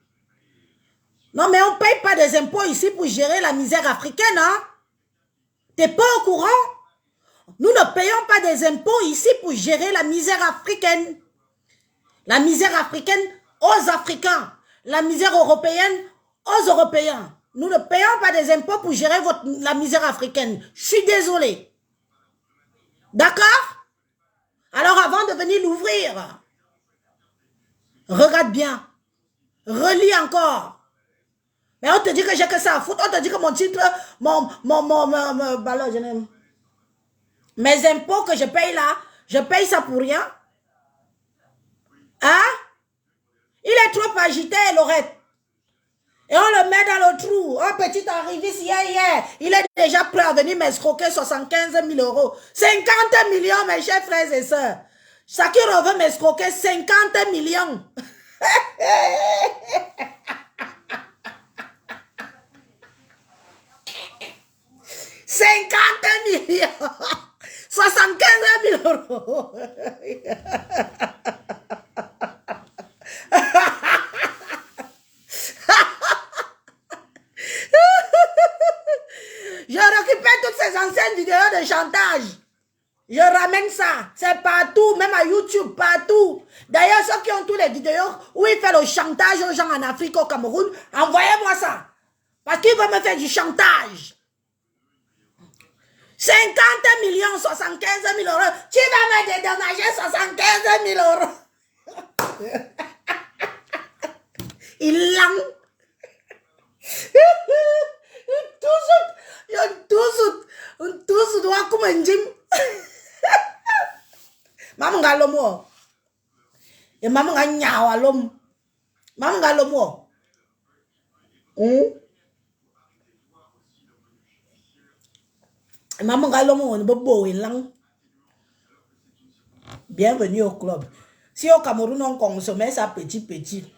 Non, mais on ne paye pas des impôts ici pour gérer la misère africaine, hein? T'es pas au courant? Nous ne payons pas des impôts ici pour gérer la misère africaine. La misère africaine aux Africains. La misère européenne aux Européens. Nous ne payons pas des impôts pour gérer la misère africaine. Je suis désolé. D'accord? Alors avant de venir l'ouvrir, regarde bien. Relis encore. Mais on te dit que j'ai que ça à foutre. On te dit que mon titre, mes impôts que je paye là, je paye ça pour rien. Hein? Il est trop agité, Laurette. Et on le met dans le trou. Un petit arriviste hier. Il est déjà prêt à venir m'escroquer 75 000 €. 50 millions, mes chers frères et sœurs. Chacun veut m'escroquer 50 millions. 50 millions. 75 000 €. Je récupère toutes ces anciennes vidéos de chantage. Je ramène ça. C'est partout, même à YouTube, partout. D'ailleurs, ceux qui ont toutes les vidéos où il fait le chantage aux gens en Afrique, au Cameroun, envoyez-moi ça. Parce qu'il veut me faire du chantage. 50 millions, 75 000 €. Tu vas me dédommager 75 000 €. Il l'a. Tous doit comme un gym. Maman galomo. Et maman gagna walom. Maman galomo. Maman galomo on bobo elang. Bienvenue au club. Si au Cameroun on consommait ça petit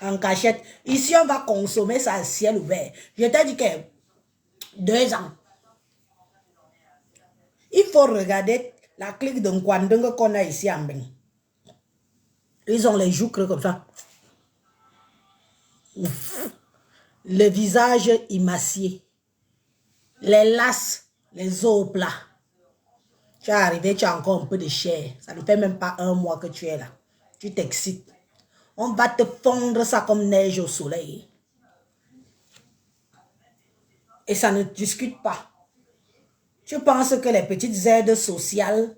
en cachette, ici on va consommer ça à ciel ouvert. Je t'ai dit que 2 ans. Il faut regarder la clique de Kwandong qu'on a ici en Bénin. Ils ont les joues creux comme ça. Le visage émacié. Les lasses Les os plats. Tu es arrivé, tu as encore un peu de chair. Ça ne fait même pas un mois que tu es là. Tu t'excites. On va te fondre ça comme neige au soleil. Et ça ne discute pas. Tu penses que les petites aides sociales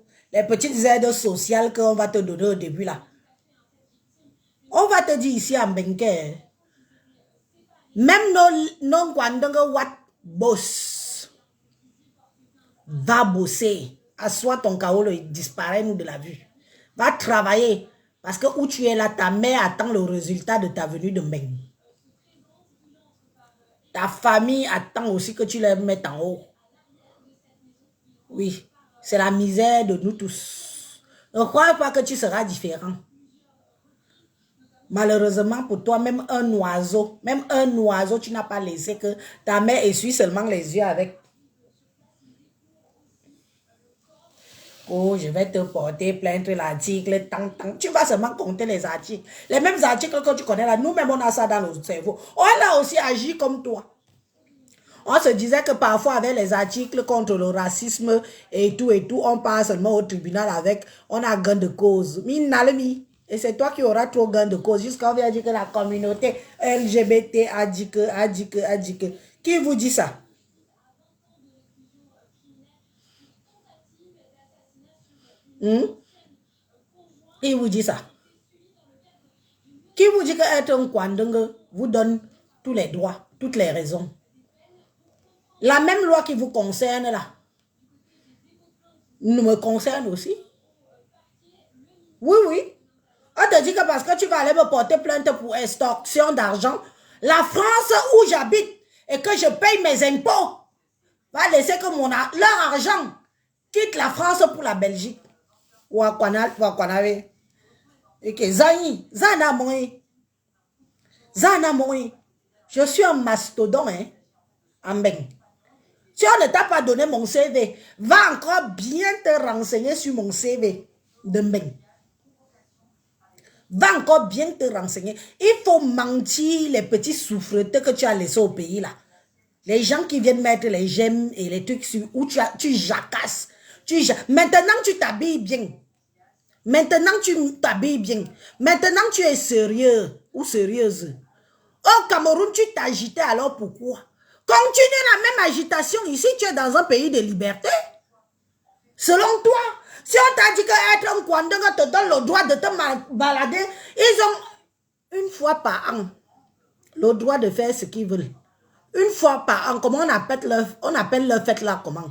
qu'on va te donner au début là, on va te dire ici à Mbenke, même non Gwandanga Wat boss, va bosser, assois ton kaolo et disparaît nous de la vue. Va travailler, parce que où tu es là, ta mère attend le résultat de ta venue de Mbeng. Ta famille attend aussi que tu les mettes en haut. Oui, c'est la misère de nous tous. Ne crois pas que tu seras différent. Malheureusement pour toi, même un oiseau, tu n'as pas laissé que ta mère essuie seulement les yeux avec. Oh, je vais te porter plainte l'article, tu vas seulement compter les articles. Les mêmes articles que tu connais là, nous-mêmes on a ça dans nos cerveaux. On a aussi agi comme toi. On se disait que parfois avec les articles contre le racisme et tout, on passe seulement au tribunal avec, on a gain de cause. Et c'est toi qui auras trop gain de cause. Jusqu'à on vient dire que la communauté LGBT a dit que. Qui vous dit ça? Qui vous dit ça? Qui vous dit que être un Kwandongue vous donne tous les droits, toutes les raisons? La même loi qui vous concerne là, nous me concerne aussi. Oui, oui. On te dit que parce que tu vas aller me porter plainte pour extorsion d'argent, la France où j'habite et que je paye mes impôts va laisser que leur argent quitte la France pour la Belgique. Ou à Kwanave. Et que Zana Moui. Je suis un mastodon, hein, en Mbeng. Si on ne t'a pas donné mon CV, va encore bien te renseigner sur mon CV de Mbeng. Va encore bien te renseigner. Il faut mentir les petits souffreteux que tu as laissés au pays là. Les gens qui viennent mettre les gemmes et les trucs sur où tu jacasses. Maintenant tu t'habilles bien. Maintenant tu t'habilles bien. Maintenant tu es sérieux ou sérieuse. Au Cameroun tu t'agitais, alors pourquoi? Continue la même agitation ici, tu es dans un pays de liberté. Selon toi, si on t'a dit qu'être un Kwandongue te donne le droit de te balader, ils ont une fois par an le droit de faire ce qu'ils veulent. Une fois par an, comment on appelle leur fête là comment?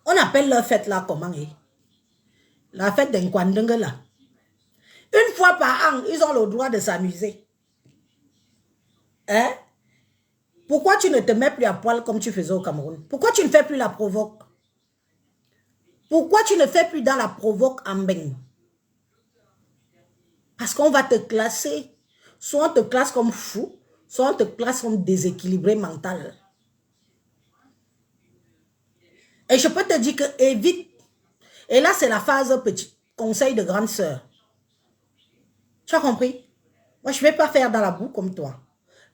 On appelle leur fête là comment? La fête d'un Kwandongue là. Une fois par an, ils ont le droit de s'amuser. Hein? Pourquoi tu ne te mets plus à poil comme tu faisais au Cameroun? Pourquoi tu ne fais plus la provoque? Pourquoi tu ne fais plus dans la provoque en Mbeng? Parce qu'on va te classer. Soit on te classe comme fou, soit on te classe comme déséquilibré mental. Et je peux te dire que évite. Et là, c'est la phase petit conseil de grande sœur. Tu as compris? Moi, je ne vais pas faire dans la boue comme toi.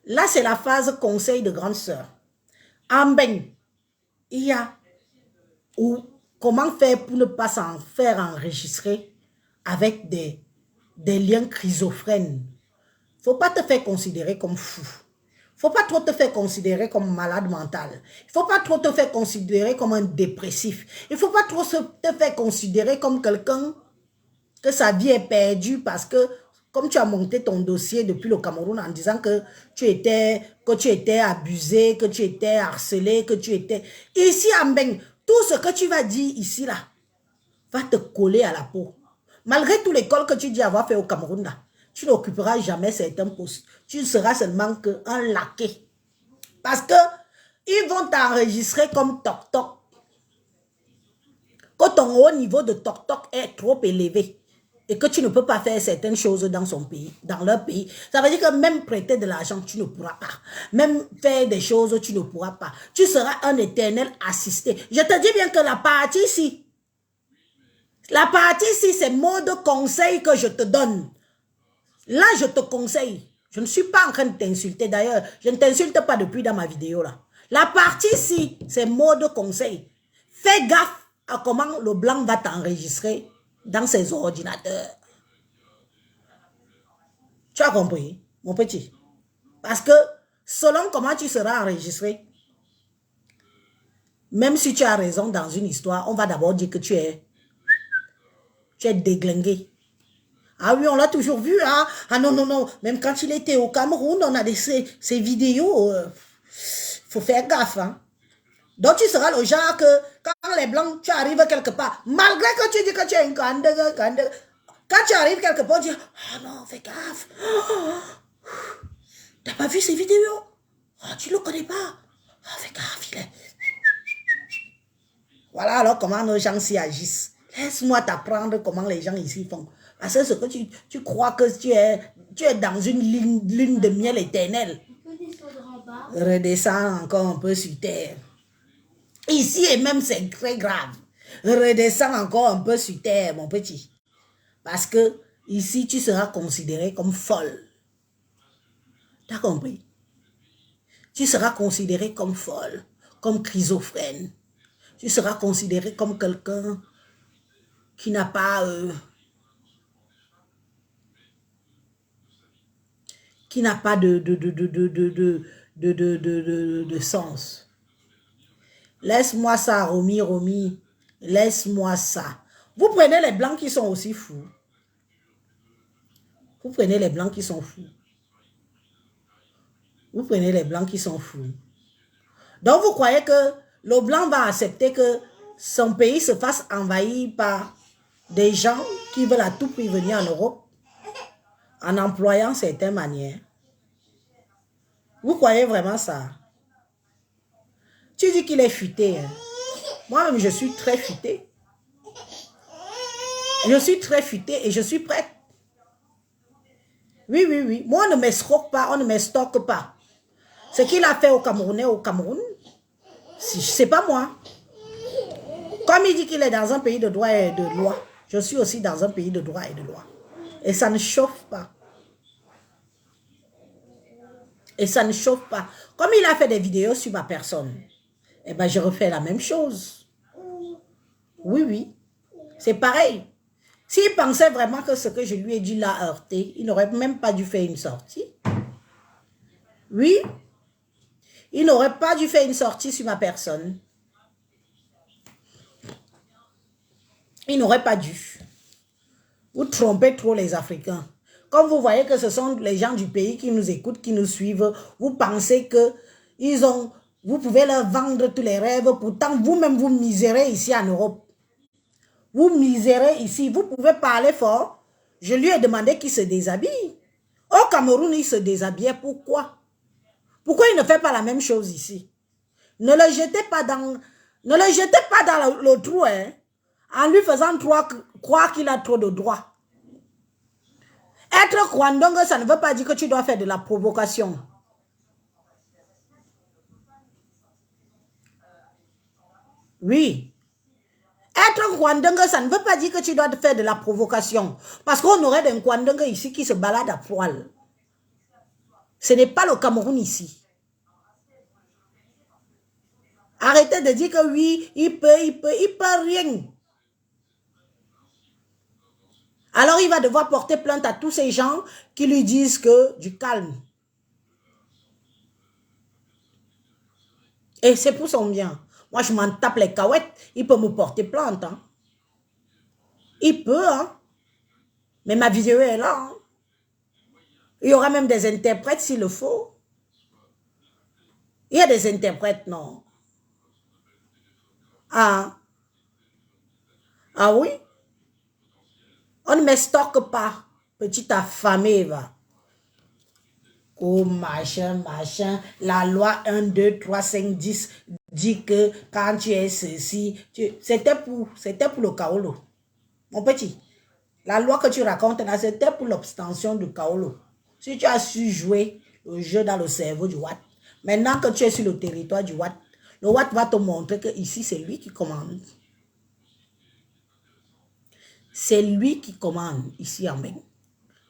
Là, c'est la phase conseil de grande sœur. En Mbeng, il y a comment faire pour ne pas s'en faire enregistrer avec des liens schizophrènes. Il ne faut pas te faire considérer comme fou. Il ne faut pas trop te faire considérer comme malade mental. Il ne faut pas trop te faire considérer comme un dépressif. Il ne faut pas trop te faire considérer comme quelqu'un que sa vie est perdue parce que comme tu as monté ton dossier depuis le Cameroun en disant que tu étais abusé, que tu étais harcelé, que tu étais... Ici à Mbeng, tout ce que tu vas dire ici là, va te coller à la peau. Malgré tout l'école que tu dis avoir fait au Cameroun là, tu n'occuperas jamais certains postes. Tu seras seulement qu'un laquais. Parce que ils vont t'enregistrer comme toc-toc. Quand ton haut niveau de toc-toc est trop élevé, et que tu ne peux pas faire certaines choses dans son pays, dans leur pays, ça veut dire que même prêter de l'argent, tu ne pourras pas. Même faire des choses, tu ne pourras pas. Tu seras un éternel assisté. Je te dis bien que la partie ici, c'est mode conseil que je te donne. Là, je te conseille. Je ne suis pas en train de t'insulter. D'ailleurs, je ne t'insulte pas depuis dans ma vidéo là. La partie ici, c'est mode conseil. Fais gaffe à comment le blanc va t'enregistrer dans ses ordinateurs. Tu as compris, mon petit? Parce que selon comment tu seras enregistré, même si tu as raison dans une histoire, on va d'abord dire que tu es déglingué. Ah oui, on l'a toujours vu, hein? Ah non, non, non. Même quand il était au Cameroun, on a ces vidéos. Faut faire gaffe, hein? Donc, tu seras le genre que quand les Blancs, tu arrives quelque part, malgré que tu dis que tu es un candega, quand tu arrives quelque part, tu dis, ah non, fais gaffe. T'as pas vu ces vidéos? Ah, tu le connais pas? Ah, fais gaffe, il est... Voilà alors comment nos gens s'y agissent. Laisse-moi t'apprendre comment les gens ici font. Parce que ce que tu crois que tu es dans une lune de miel éternelle. Redescends encore un peu sur terre. Ici et même c'est très grave. Redescends encore un peu sur terre, mon petit. Parce que ici tu seras considéré comme folle. T'as compris? Tu seras considéré comme folle, comme schizophrène. Tu seras considéré comme quelqu'un qui n'a pas de sens. Laisse-moi ça, Romy. Laisse-moi ça. Vous prenez les blancs qui sont aussi fous. Vous prenez les blancs qui sont fous. Vous prenez les blancs qui sont fous. Donc vous croyez que le blanc va accepter que son pays se fasse envahir par des gens qui veulent à tout prix venir en Europe en employant certaines manières? Vous croyez vraiment ça? Tu dis qu'il est futé. Hein? Moi-même, je suis très futé. Je suis très futé et je suis prête. Oui, oui, oui. Moi, on ne m'escroque pas, on ne m'estocke pas. Ce qu'il a fait aux Camerounais au Cameroun, c'est pas moi. Comme il dit qu'il est dans un pays de droit et de loi, je suis aussi dans un pays de droit et de loi. Et ça ne chauffe pas. Et ça ne chauffe pas. Comme il a fait des vidéos sur ma personne, eh ben je refais la même chose. Oui, oui. C'est pareil. S'il pensait vraiment que ce que je lui ai dit l'a heurté, il n'aurait même pas dû faire une sortie. Oui. Il n'aurait pas dû faire une sortie sur ma personne. Il n'aurait pas dû. Vous trompez trop les Africains. Comme vous voyez que ce sont les gens du pays qui nous écoutent, qui nous suivent, vous pensez que vous pouvez leur vendre tous les rêves, pourtant vous-même vous misérez ici en Europe. Vous misérez ici, vous pouvez parler fort. Je lui ai demandé qu'il se déshabille. Au Cameroun, il se déshabillait. Pourquoi? Pourquoi il ne fait pas la même chose ici? Ne le jetez pas dans le trou, hein, en lui faisant croire qu'il a trop de droits. Être Kwandong, ça ne veut pas dire que tu dois faire de la provocation. Oui. Être Kwandong, ça ne veut pas dire que tu dois faire de la provocation. Parce qu'on aurait des Kwandong ici qui se baladent à poil. Ce n'est pas le Cameroun ici. Arrêtez de dire que oui, il peut rien. Alors il va devoir porter plainte à tous ces gens qui lui disent que du calme. Et c'est pour son bien. Moi, je m'en tape les cahuètes. Il peut me porter plainte. Hein. Il peut. Hein. Mais ma vidéo est là. Hein. Il y aura même des interprètes s'il le faut. Il y a des interprètes, non? Ah. Ah oui? On ne me stocke pas. Petite affamée, va. Oh, machin. La loi 1, 2, 3, 5, 10 dit que quand tu es ceci, c'était pour le Kaolo. Mon petit, la loi que tu racontes là, c'était pour l'obstention du Kaolo. Si tu as su jouer le jeu dans le cerveau du Watt, maintenant que tu es sur le territoire du Watt, le Watt va te montrer que ici c'est lui qui commande. C'est lui qui commande ici en Bénin.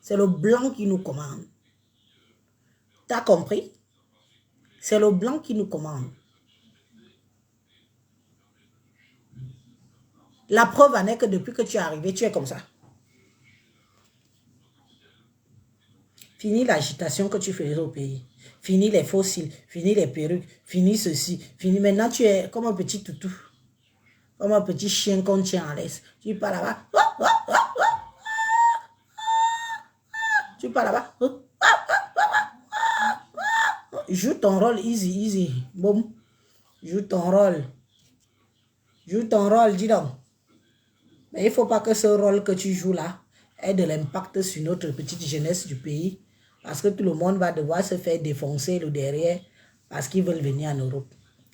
C'est le blanc qui nous commande. T'as compris? C'est le blanc qui nous commande. La preuve en est que depuis que tu es arrivé, tu es comme ça. Fini l'agitation que tu faisais au pays. Fini les fossiles, fini les perruques, fini ceci, fini. Maintenant, tu es comme un petit toutou. Comme un petit chien qu'on tient en laisse. Tu pars là-bas. Tu pars là-bas. Joue ton rôle, easy, easy. Boum. Joue ton rôle. Joue ton rôle, dis donc. Mais il ne faut pas que ce rôle que tu joues là ait de l'impact sur notre petite jeunesse du pays. Parce que tout le monde va devoir se faire défoncer le derrière parce qu'ils veulent venir en Europe.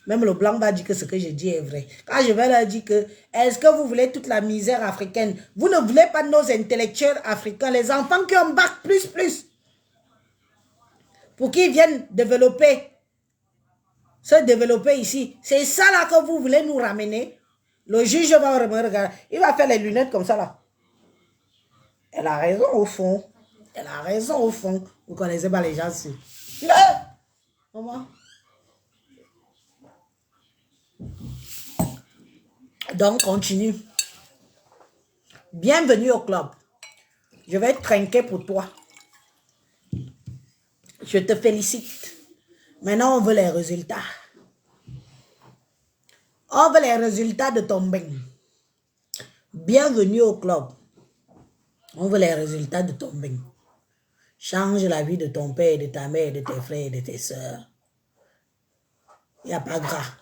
Même le blanc va dire que ce que je dis est vrai. Quand je vais leur dire que, est-ce que vous voulez toute la misère africaine? Vous ne voulez pas nos intellectuels africains, les enfants qui ont bac plus, pour qu'ils viennent se développer ici. C'est ça là que vous voulez nous ramener. Le juge va me regarder. Il va faire les lunettes comme ça là. Elle a raison au fond. Elle a raison au fond. Vous ne connaissez pas les gens ici. Comment? Donc, continue. Bienvenue au club. Je vais trinquer pour toi. Je te félicite. Maintenant, on veut les résultats. On veut les résultats de ton bain. Bienvenue au club. On veut les résultats de ton bain. Change la vie de ton père, de ta mère, de tes frères, de tes soeurs. Il n'y a pas gras.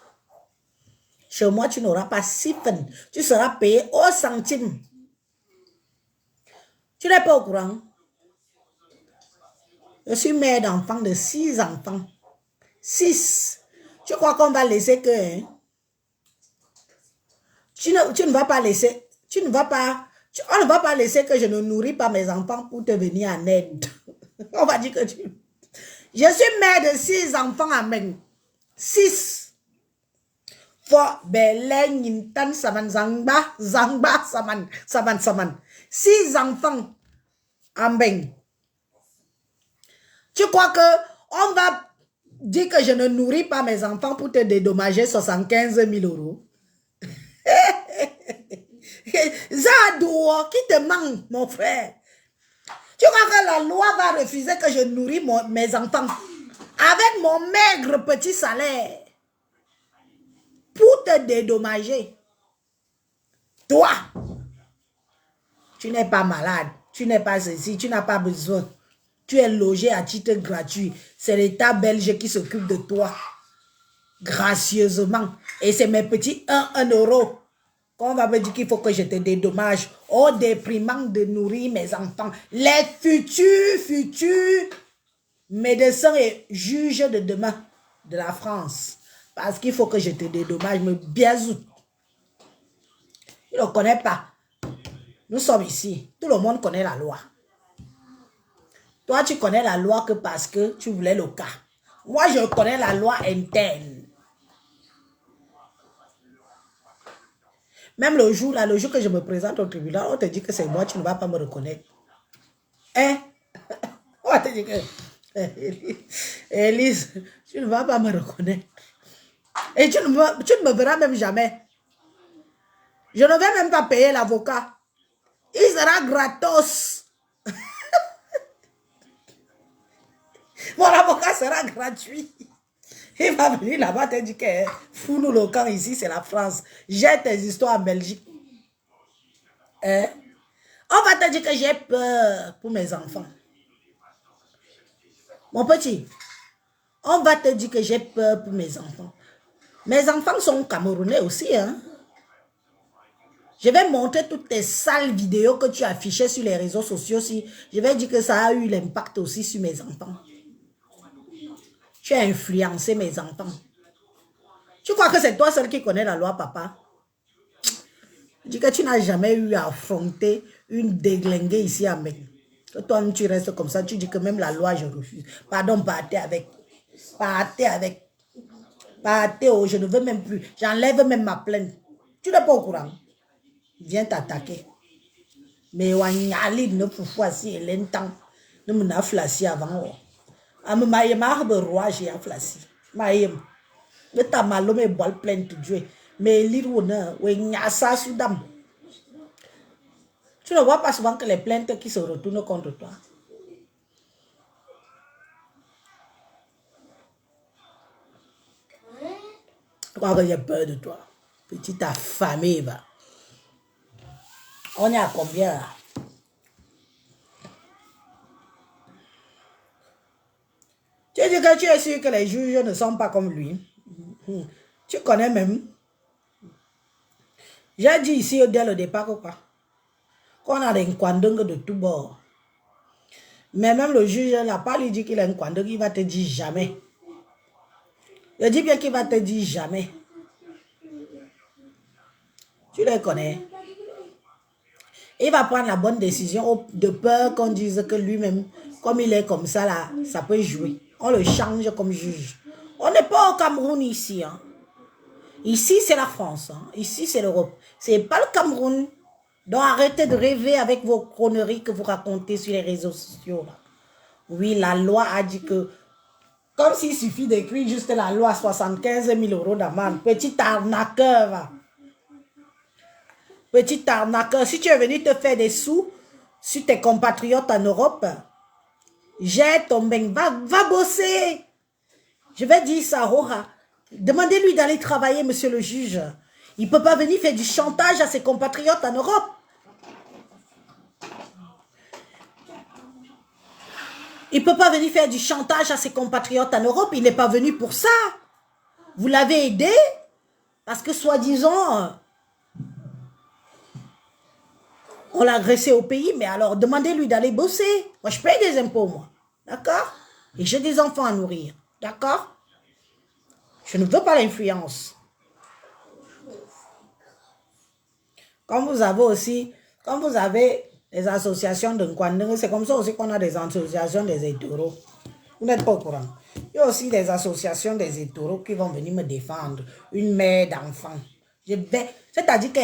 Chez moi, tu n'auras pas si fun. Tu seras payé au centime. Tu n'es pas au courant. Je suis mère d'enfants, de 6 enfants. 6. Tu crois qu'on va laisser que... Hein? Tu ne vas pas laisser... On ne va pas laisser que je ne nourris pas mes enfants pour te venir en aide. On va dire que tu... Je suis mère de 6 enfants, amen. 6. For Beleng Intan Saman Zangba Saman. 6 enfants, amen. Tu crois que on va dire que je ne nourris pas mes enfants pour te dédommager 75 000 €? Zado, qui te manque, mon frère? Tu crois que la loi va refuser que je nourris mes enfants avec mon maigre petit salaire pour te dédommager? Toi, tu n'es pas malade, tu n'es pas ceci, tu n'as pas besoin. Tu es logé à titre gratuit. C'est l'État belge qui s'occupe de toi. Gracieusement. Et c'est mes petits 1 euro qu'on va me dire qu'il faut que je te dédommage au déprimant de nourrir mes enfants. Les futurs médecins et juges de demain de la France. Parce qu'il faut que je te dédommage. Mais bien sûr. Il ne connaît pas. Nous sommes ici. Tout le monde connaît la loi. Toi, tu connais la loi que parce que tu voulais le cas. Moi, je connais la loi interne. Même le jour que je me présente au tribunal, on te dit que c'est moi, tu ne vas pas me reconnaître. Hein? On va te dire que... Élise, tu ne vas pas me reconnaître. Et tu ne me verras même jamais. Je ne vais même pas payer l'avocat. Il sera gratos. Mon avocat sera gratuit. Il va venir là-bas te dire que fous-nous le camp ici, c'est la France. J'ai tes histoires en Belgique. Hein? On va te dire que j'ai peur pour mes enfants. Mon petit, on va te dire que j'ai peur pour mes enfants. Mes enfants sont camerounais aussi. Hein? Je vais montrer toutes tes sales vidéos que tu affichais sur les réseaux sociaux. Je vais dire que ça a eu l'impact aussi sur mes enfants. Tu as influencé mes enfants. Tu crois que c'est toi seul qui connais la loi, papa? Je dis que tu n'as jamais eu à affronter une déglinguée ici à Mène. Que toi, tu restes comme ça, tu dis que même la loi, je refuse. Pardon, partez avec. Partez avec. Partez, oh, je ne veux même plus. J'enlève même ma plainte. Tu n'es pas au courant. Viens t'attaquer. Mais wanyali ne faut pas si longtemps. Ne me n'a flassi avant. Ame maye marbe roi j'ai afflassi. Maye. Le tamalo me bol plein de Dieu. Mais l'irona we nyasa soudam. Tu ne vois pas souvent que les plaintes qui se retournent contre toi. Tu crois que j'ai peur de toi? Petite affamée, va. On est à combien là? Tu dis que tu es sûr que les juges ne sont pas comme lui. Tu connais même. J'ai dit ici dès le départ qu'on a des kwandongs de tout bord. Mais même le juge n'a pas lui dit qu'il a un kwandong, il va te dire jamais. Je dis bien qu'il va te dire jamais. Tu les connais. Il va prendre la bonne décision de peur qu'on dise que lui-même, comme il est comme ça là, ça peut jouer. On le change comme juge. On n'est pas au Cameroun ici. Hein. Ici, c'est la France. Hein. Ici, c'est l'Europe. C'est pas le Cameroun. Donc, arrêtez de rêver avec vos conneries que vous racontez sur les réseaux sociaux. Là. Oui, la loi a dit que, comme s'il suffit d'écrire juste la loi 75 000 € d'amende. Petit arnaqueur, va. Petit arnaqueur. Si tu es venu te faire des sous sur tes compatriotes en Europe, j'ai tombé. Va bosser. Je vais dire ça, Roha. Demandez-lui d'aller travailler, monsieur le juge. Il ne peut pas venir faire du chantage à ses compatriotes en Europe. Il ne peut pas venir faire du chantage à ses compatriotes en Europe. Il n'est pas venu pour ça. Vous l'avez aidé parce que, soi-disant, on l'a agressé au pays. Mais alors, demandez-lui d'aller bosser. Moi, je paye des impôts, moi. D'accord? Et j'ai des enfants à nourrir. D'accord? Je ne veux pas l'influence. Comme vous avez aussi, comme vous avez les associations de Nkwandeng, c'est comme ça aussi qu'on a des associations des hétéros. Vous n'êtes pas au courant. Il y a aussi des associations des hétéros qui vont venir me défendre. Une mère d'enfant. C'est-à-dire que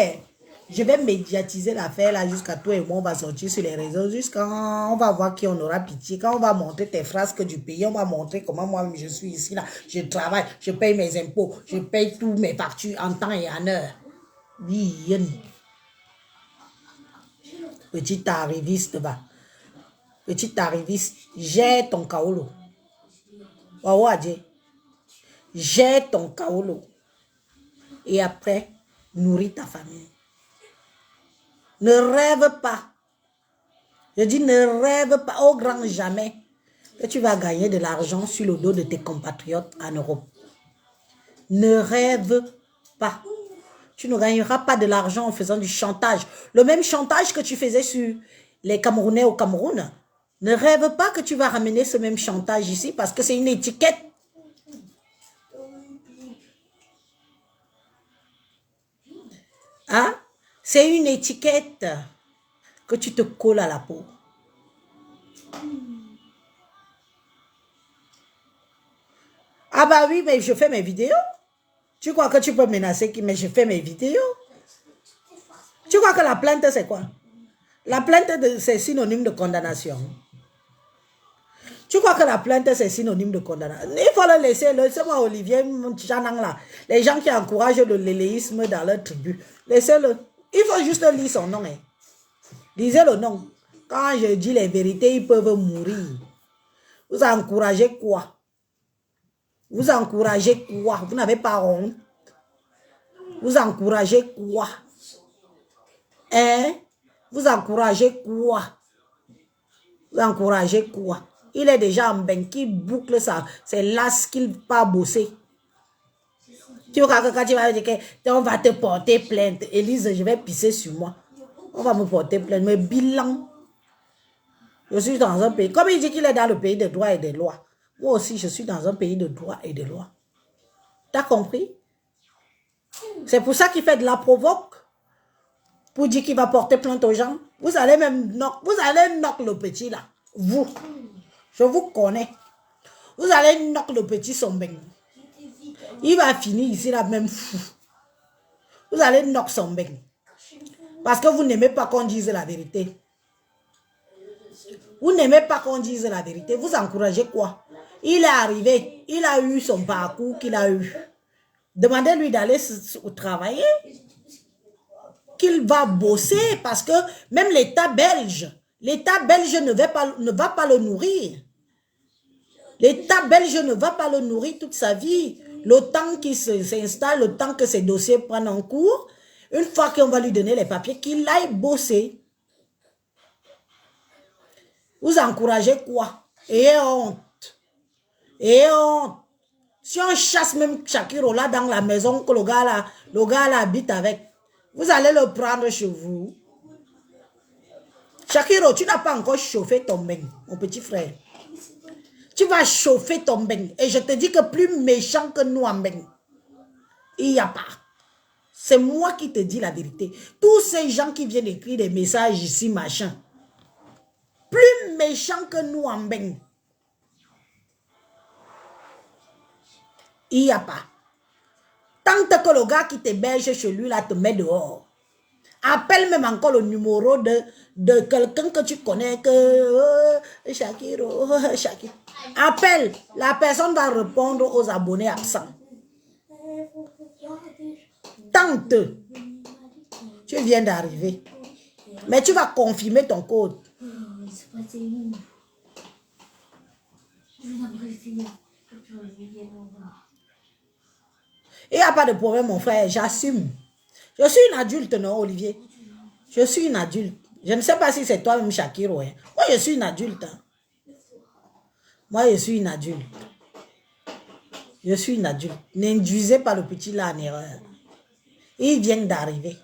je vais médiatiser l'affaire là jusqu'à toi et moi, on va sortir sur les réseaux, jusqu'à on va voir qui on aura pitié. Quand on va montrer tes frasques du pays, on va montrer comment moi je suis ici là. Je travaille, je paye mes impôts, je paye tous mes factures en temps et en heure. Bien. Petit arriviste, va. Petit arriviste, j'ai ton kaolo. Wawadje. J'ai ton kaolo. Et après, nourris ta famille. Ne rêve pas. Je dis ne rêve pas au grand jamais que tu vas gagner de l'argent sur le dos de tes compatriotes en Europe. Ne rêve pas. Tu ne gagneras pas de l'argent en faisant du chantage. Le même chantage que tu faisais sur les Camerounais au Cameroun. Ne rêve pas que tu vas ramener ce même chantage ici parce que c'est une étiquette. Hein? C'est une étiquette que tu te colles à la peau. Ah bah oui, mais je fais mes vidéos. Tu crois que tu peux menacer qui, mais je fais mes vidéos. Tu crois que la plainte, c'est quoi? La plainte, c'est synonyme de condamnation. Tu crois que la plainte, c'est synonyme de condamnation? Il faut le laisser. Laissez-moi Olivier Chanang là. Les gens qui encouragent le léléisme dans leur tribu. Laissez-le. Il faut juste lire son nom. Hein. Lisez le nom. Quand je dis les vérités, ils peuvent mourir. Vous encouragez quoi? Vous encouragez quoi? Vous n'avez pas honte? Vous encouragez quoi? Hein? Vous encouragez quoi? Vous encouragez quoi? Il est déjà en bain, qui boucle ça. C'est là ce qu'il va bosser. Tu vois que quand tu vas dire qu'on va te porter plainte, Élise, je vais pisser sur moi. On va me porter plainte. Mais bilan, je suis dans un pays. Comme il dit qu'il est dans le pays de droit et de loi. Moi aussi, je suis dans un pays de droit et de loi. T'as compris? C'est pour ça qu'il fait de la provoque. Pour dire qu'il va porter plainte aux gens. Vous allez même knock le petit là. Vous. Je vous connais. Vous allez knock le petit Sombeng. Il va finir ici là même fou. Vous allez knock Sombeng. Parce que vous n'aimez pas qu'on dise la vérité. Vous n'aimez pas qu'on dise la vérité. Vous encouragez quoi? Il est arrivé. Il a eu son parcours qu'il a eu. Demandez-lui d'aller travailler. qu'il va bosser parce que même l'État belge ne va pas le nourrir. L'État belge ne va pas le nourrir toute sa vie. Le temps qu'il s'installe, le temps que ses dossiers prennent en cours, une fois qu'on va lui donner les papiers, qu'il aille bosser. Vous encouragez quoi? Et honte. Et honte. Si on chasse même Shakiro là dans la maison que le gars là habite avec, vous allez le prendre chez vous. Shakiro, tu n'as pas encore chauffé ton bain, mon petit frère. Tu vas chauffer ton bain. Et je te dis que plus méchant que nous en bain, il n'y a pas. C'est moi qui te dis la vérité. Tous ces gens qui viennent écrire des messages ici, machin, plus méchant que nous en bain, il n'y a pas. Tant que le gars qui t'héberge chez lui là te met dehors, appelle même encore le numéro de quelqu'un que tu connais, que Shakiro, Shakiro. Appelle, la personne va répondre aux abonnés absents. Tente, tu viens d'arriver, mais tu vas confirmer ton code. Il n'y a pas de problème, mon frère, j'assume. Je suis une adulte, non, Olivier? Je suis une adulte. Je ne sais pas si c'est toi-même, Shakiro. Hein. Moi, je suis une adulte. Hein. Moi, je suis une adulte. Je suis une adulte. N'induisez pas le petit là en erreur. Il vient d'arriver.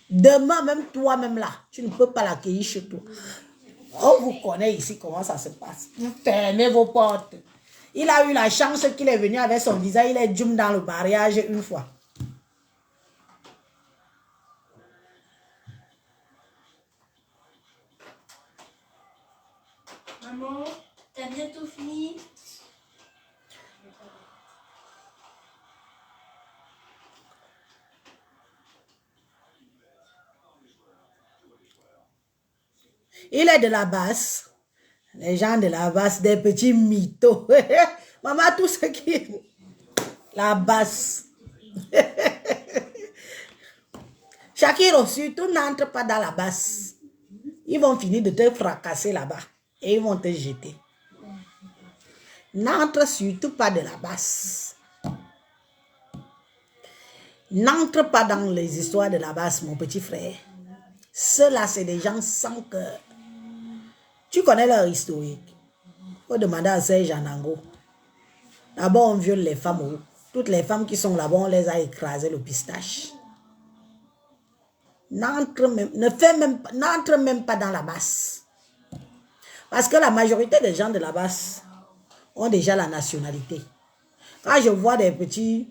Demain, même toi-même là, tu ne peux pas l'accueillir chez toi. On vous connaît ici comment ça se passe. Fermez vos portes. Il a eu la chance qu'il est venu avec son visa. Il est djum dans le barrage une fois. Maman, t'as bientôt fini? Il est de la basse. Les gens de la basse, des petits mythos. Maman, tout ce qui... La basse. Shakiro, surtout n'entre pas dans la basse. Ils vont finir de te fracasser là-bas. Et ils vont te jeter. N'entre surtout pas de la basse. N'entre pas dans les histoires de la basse, mon petit frère. Ceux-là, c'est des gens sans cœur. Tu connais leur historique. Il faut demander à Serge Anango. D'abord, on viole les femmes. Toutes les femmes qui sont là-bas, on les a écrasées le pistache. N'entre même pas dans la basse. Parce que la majorité des gens de la basse ont déjà la nationalité. Quand je vois des petits...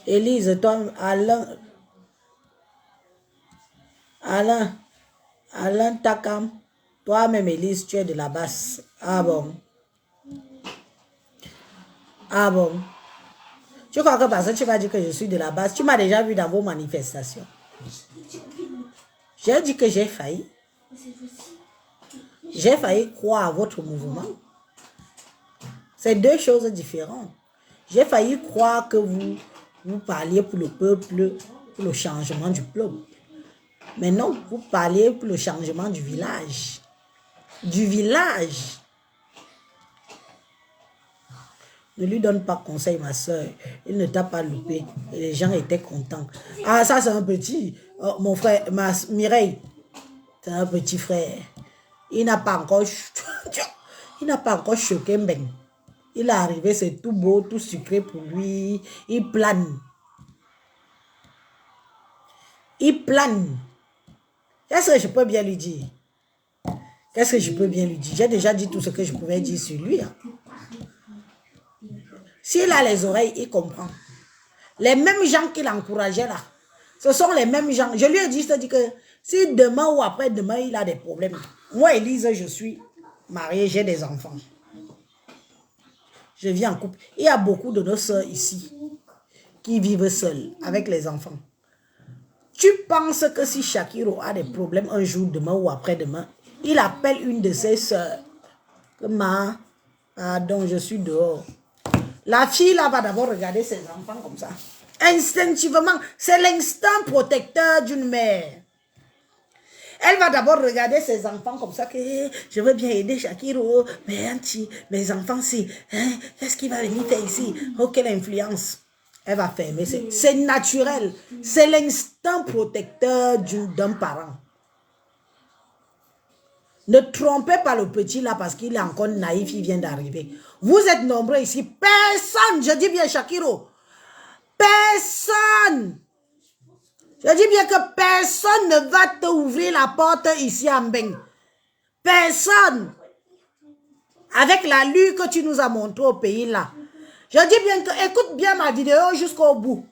Élise, toi, Alain Takam, toi-même, Élise, tu es de la basse. Ah bon? Ah bon? Tu crois que parce que tu vas dire que je suis de la basse, tu m'as déjà vu dans vos manifestations. J'ai dit que j'ai failli. J'ai failli croire à votre mouvement. C'est deux choses différentes. J'ai failli croire que vous parliez pour le peuple, pour le changement du peuple. Mais non, vous parliez pour le changement du village. Du village. Ne lui donne pas conseil, ma soeur. Il ne t'a pas loupé. Et les gens étaient contents. Ah, ça, c'est un petit... Oh, mon frère, Mireille, c'est un petit frère. Il n'a pas encore... Il n'a pas encore choqué Mbeng. Il est arrivé, c'est tout beau, tout sucré pour lui. Il plane. Il plane. Qu'est-ce que je peux bien lui dire? Qu'est-ce que je peux bien lui dire? J'ai déjà dit tout ce que je pouvais dire sur lui. Hein. S'il a les oreilles, il comprend. Les mêmes gens qui l'encourageaient là, ce sont les mêmes gens. Je lui ai dit, que si demain ou après-demain, il a des problèmes. Moi, Élise, je suis mariée, j'ai des enfants. Je vis en couple. Il y a beaucoup de nos soeurs ici qui vivent seules avec les enfants. Tu penses que si Shakiro a des problèmes un jour, demain ou après-demain, il appelle une de ses soeurs. Pardon, je suis dehors. La fille là va d'abord regarder ses enfants comme ça. Instinctivement, c'est l'instinct protecteur d'une mère. Elle va d'abord regarder ses enfants comme ça, que je veux bien aider Shakiro, mais mes enfants, si, hein, qu'est-ce qu'il va venir faire ici? Oh, quelle influence. Elle va fermer. C'est naturel. C'est l'instinct protecteur d'un parent. Ne trompez pas le petit là parce qu'il est encore naïf, il vient d'arriver. Vous êtes nombreux ici. Personne, je dis bien Shakiro, personne. Je dis bien que personne ne va te ouvrir la porte ici à Mbeng. Personne. Avec la lue que tu nous as montré au pays là. Je dis bien que, écoute bien ma vidéo jusqu'au bout.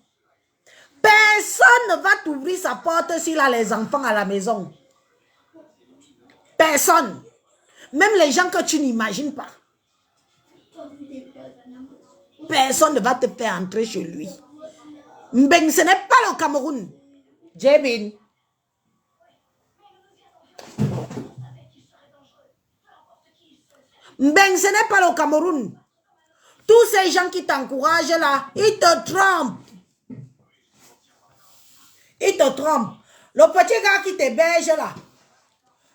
Personne ne va t'ouvrir sa porte s'il a les enfants à la maison. Personne. Même les gens que tu n'imagines pas. Personne ne va te faire entrer chez lui. Mbeng, ce n'est pas le Cameroun. Jebin. Mbeng, ce n'est pas le Cameroun. Tous ces gens qui t'encouragent là, ils te trompent. Ils te trompent. Le petit gars qui t'héberge là,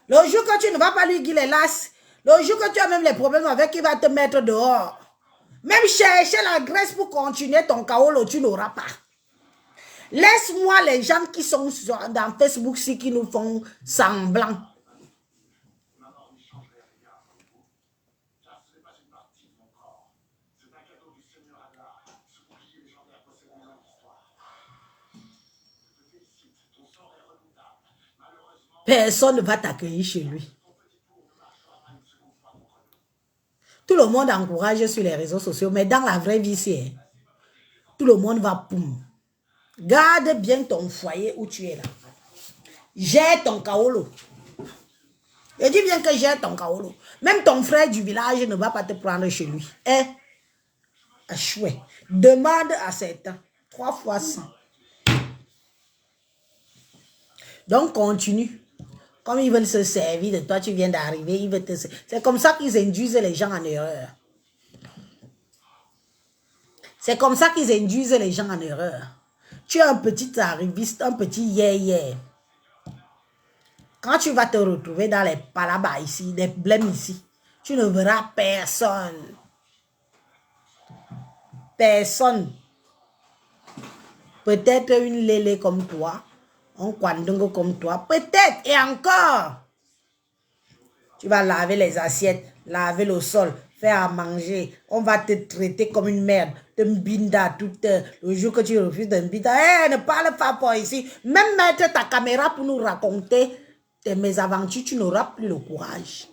le jour que tu ne vas pas lui guider les lasses, le jour que tu as même les problèmes avec, il va te mettre dehors. Même chercher la graisse pour continuer ton kaolo, tu n'auras pas. Laisse-moi les gens qui sont dans Facebook ci qui nous font semblant. Personne ne va t'accueillir chez lui. Tout le monde encourage sur les réseaux sociaux, mais dans la vraie vie, c'est tout le monde va poum. Garde bien ton foyer où tu es là. Gère ton kaolo. Je dis bien que gère ton kaolo. Même ton frère du village ne va pas te prendre chez lui. Eh? Chouette. Demande à certains. 3 fois 100. Donc, continue. Comme ils veulent se servir de toi, tu viens d'arriver. C'est comme ça qu'ils induisent les gens en erreur. C'est comme ça qu'ils induisent les gens en erreur. Tu es un petit arriviste, un petit yé-yé. Quand tu vas te retrouver dans les palabas ici, des blèmes ici, tu ne verras personne. Personne. Peut-être une lélé comme toi, un kwandongo comme toi, peut-être, et encore. Tu vas laver les assiettes, laver le sol, faire à manger. On va te traiter comme une merde. Te mbinda tout le jour que tu refuses de mbinda. Ne parle pas pour ici. Même mettre ta caméra pour nous raconter tes mésaventures, tu n'auras plus le courage.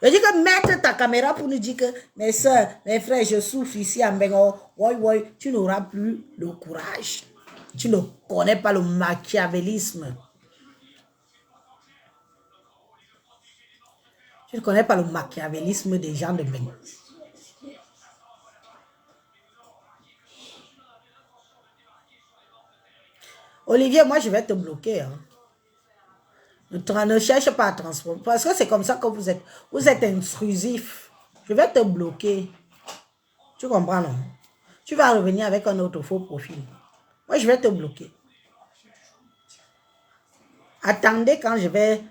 Je dis que mettre ta caméra pour nous dire que mes soeurs, mes frères, je souffre ici à Mbengo, tu n'auras plus le courage. Tu ne connais pas le machiavélisme. Tu ne connais pas le machiavélisme des gens de Mbengo. Olivier, moi je vais te bloquer. Hein. Ne cherche pas à transformer. Parce que c'est comme ça que vous êtes. Vous êtes intrusif. Je vais te bloquer. Tu comprends, non? Tu vas revenir avec un autre faux profil. Moi, je vais te bloquer. Attendez quand je vais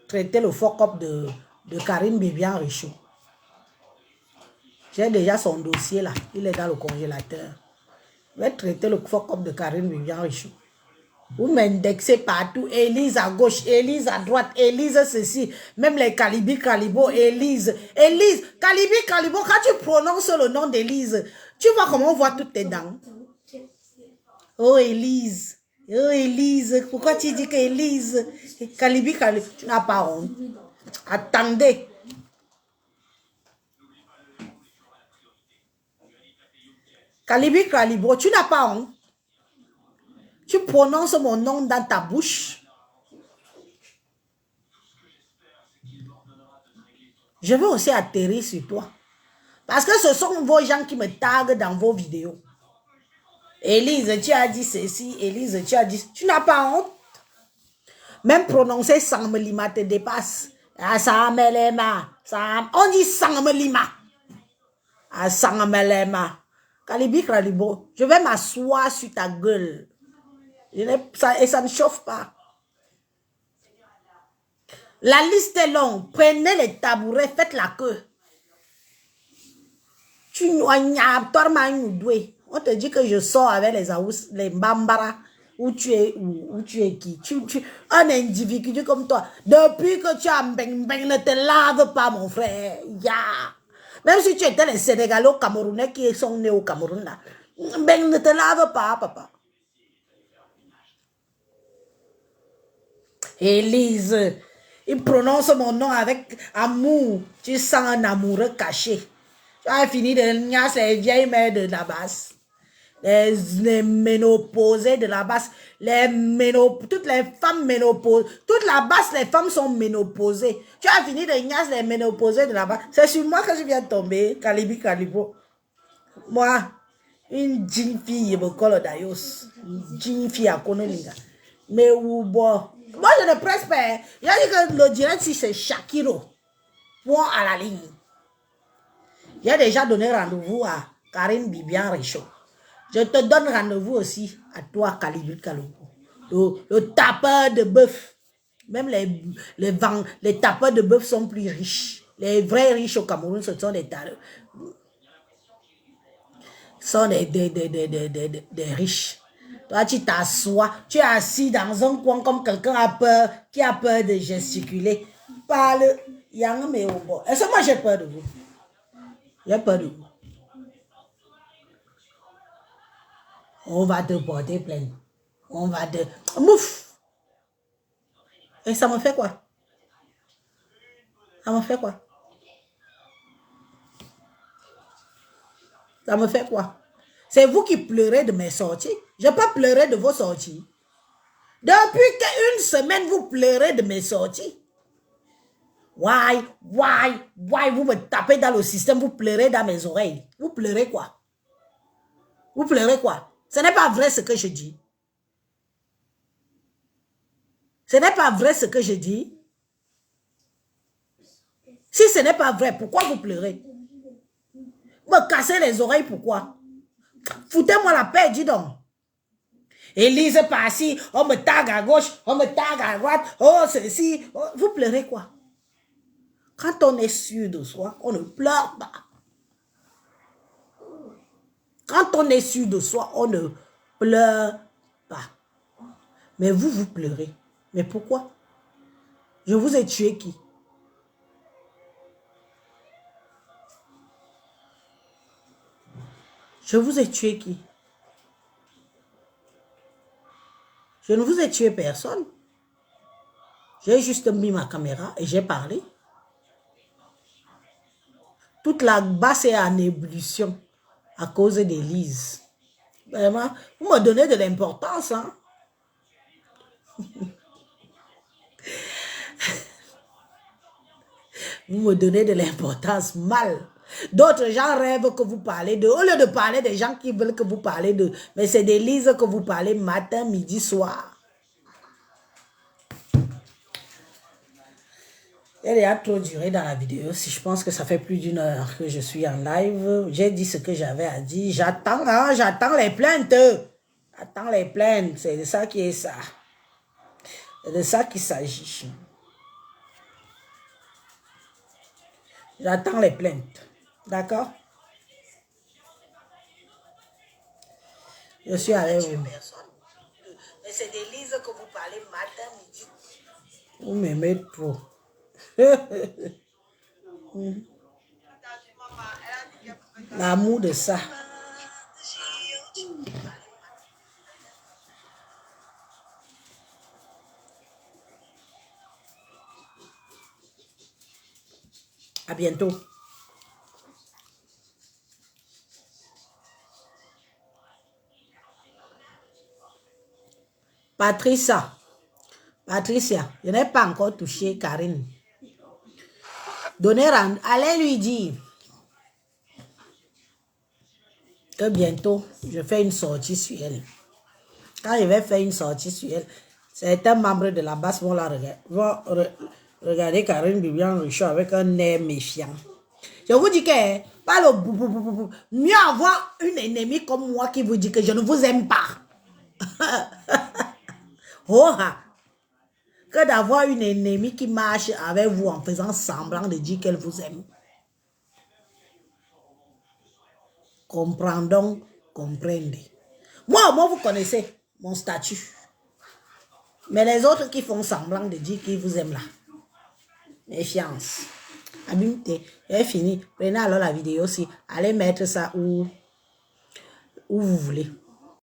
traiter le fuck-up de Karine Bibian Richaud. J'ai déjà son dossier là. Il est dans le congélateur. Je vais traiter le fuck-up de Karine Bibian Richaud. Vous m'indexez partout, Élise à gauche, Élise à droite, Élise ceci, même les Calibi Calibo, Élise, Calibi Calibo, quand tu prononces le nom d'Élise, tu vois comment on voit toutes tes dents. Oh Élise, pourquoi tu dis que Élise, Calibi Calibo, tu n'as pas honte. Attendez. Calibi Calibo, tu n'as pas honte. Tu prononces mon nom dans ta bouche. Je veux aussi atterrir sur toi. Parce que ce sont vos gens qui me taguent dans vos vidéos. Élise, tu as dit ceci. Élise, tu as dit... Tu n'as pas honte. Même prononcer Sanmelima te dépasse. Ah, Sanmelima. On dit Sanmelima. Ah, Sanmelima. Calibi Cralibo, je vais m'asseoir sur ta gueule. Et ça ne chauffe pas. La liste est longue. Prenez les tabourets, faites la queue. On te dit que je sors avec les Aous, les Bambara. Où tu es qui? Un individu comme toi. Depuis que tu as beng, ne te lave pas, mon frère. Yeah. Même si tu étais les Sénégalais Camerounais qui sont nés au Cameroun, là. Beng, ne te lave pas, papa. Élise, il prononce mon nom avec amour. Tu sens un amoureux caché. Tu as fini de niasse les vieilles mères de la basse. Les ménopausées de la basse. Toutes les femmes ménopausées. Toute la basse, les femmes sont ménopausées. Tu as fini de niasse les ménopausées de la basse. C'est sur moi que je viens de tomber. Calibi Calibo. Moi, une jeune fille, me colle d'Ayos. Une jeune fille à Konolinga. Mais où bon. Moi, je ne presse pas. Il a dit que le direct, si c'est Shakiro. Point à la ligne. J'ai déjà donné rendez-vous à Karine Bibian Richaud. Je te donne rendez-vous aussi à toi, Calibi Calibo. Le tapeur de bœuf. Même les tapeurs de bœuf sont plus riches. Les vrais riches au Cameroun, ce sont des tapeurs. Ce sont des riches. Toi, tu t'assois, tu es assis dans un coin comme quelqu'un qui a peur de gesticuler. Parle, est-ce que moi j'ai peur de vous? J'ai peur de vous. On va te porter plainte. On va te... Mouf! Et ça me fait quoi? Ça me fait quoi? Ça me fait quoi? C'est vous qui pleurez de mes sorties. Je n'ai pas pleuré de vos sorties. Depuis une semaine, vous pleurez de mes sorties. Why? Vous me tapez dans le système, vous pleurez dans mes oreilles. Vous pleurez quoi? Vous pleurez quoi? Ce n'est pas vrai ce que je dis. Ce n'est pas vrai ce que je dis. Si ce n'est pas vrai, pourquoi vous pleurez? Me casser les oreilles, pourquoi? Foutez-moi la paix, dis donc. Élise par-ci, on me tague à gauche, on me tague à droite, oh ceci. Oh, vous pleurez quoi? Quand on est sûr de soi, on ne pleure pas. Quand on est sûr de soi, on ne pleure pas. Mais vous, vous pleurez. Mais pourquoi? Je vous ai tué qui? Je vous ai tué qui? Je ne vous ai tué personne. J'ai juste mis ma caméra et j'ai parlé. Toute la basse est en ébullition à cause d'Élise. Vraiment, vous me donnez de l'importance, hein? Vous me donnez de l'importance mal. D'autres gens rêvent que vous parlez d'eux. Au lieu de parler des gens qui veulent que vous parlez d'eux. Mais c'est d'Élise que vous parlez matin, midi, soir. Elle a trop duré dans la vidéo. Si je pense que ça fait plus d'une heure que je suis en live. J'ai dit ce que j'avais à dire. J'attends, hein, j'attends les plaintes. J'attends les plaintes. C'est de ça qui est ça. C'est de ça qu'il s'agit. J'attends les plaintes. D'accord? Je suis avec vous. Mais c'est d'Élise que vous parlez matin, midi. Vous m'aimez trop. L'amour de ça. À bientôt. Patricia, je n'ai pas encore touché Karine. Allez lui dire que bientôt, je fais une sortie sur elle. Quand je vais faire une sortie sur elle, certains membres de la base vont la regarder, regarder Karine Bibian Richaud avec un air méfiant. Je vous dis que, pas le mieux avoir une ennemie comme moi qui vous dit que je ne vous aime pas. Oh, que d'avoir une ennemie qui marche avec vous en faisant semblant de dire qu'elle vous aime. Comprendons, comprenez. Moi, vous connaissez mon statut. Mais les autres qui font semblant de dire qu'ils vous aiment là. Méfiance. Abimte, c'est fini. Prenez alors la vidéo aussi. Allez mettre ça où vous voulez.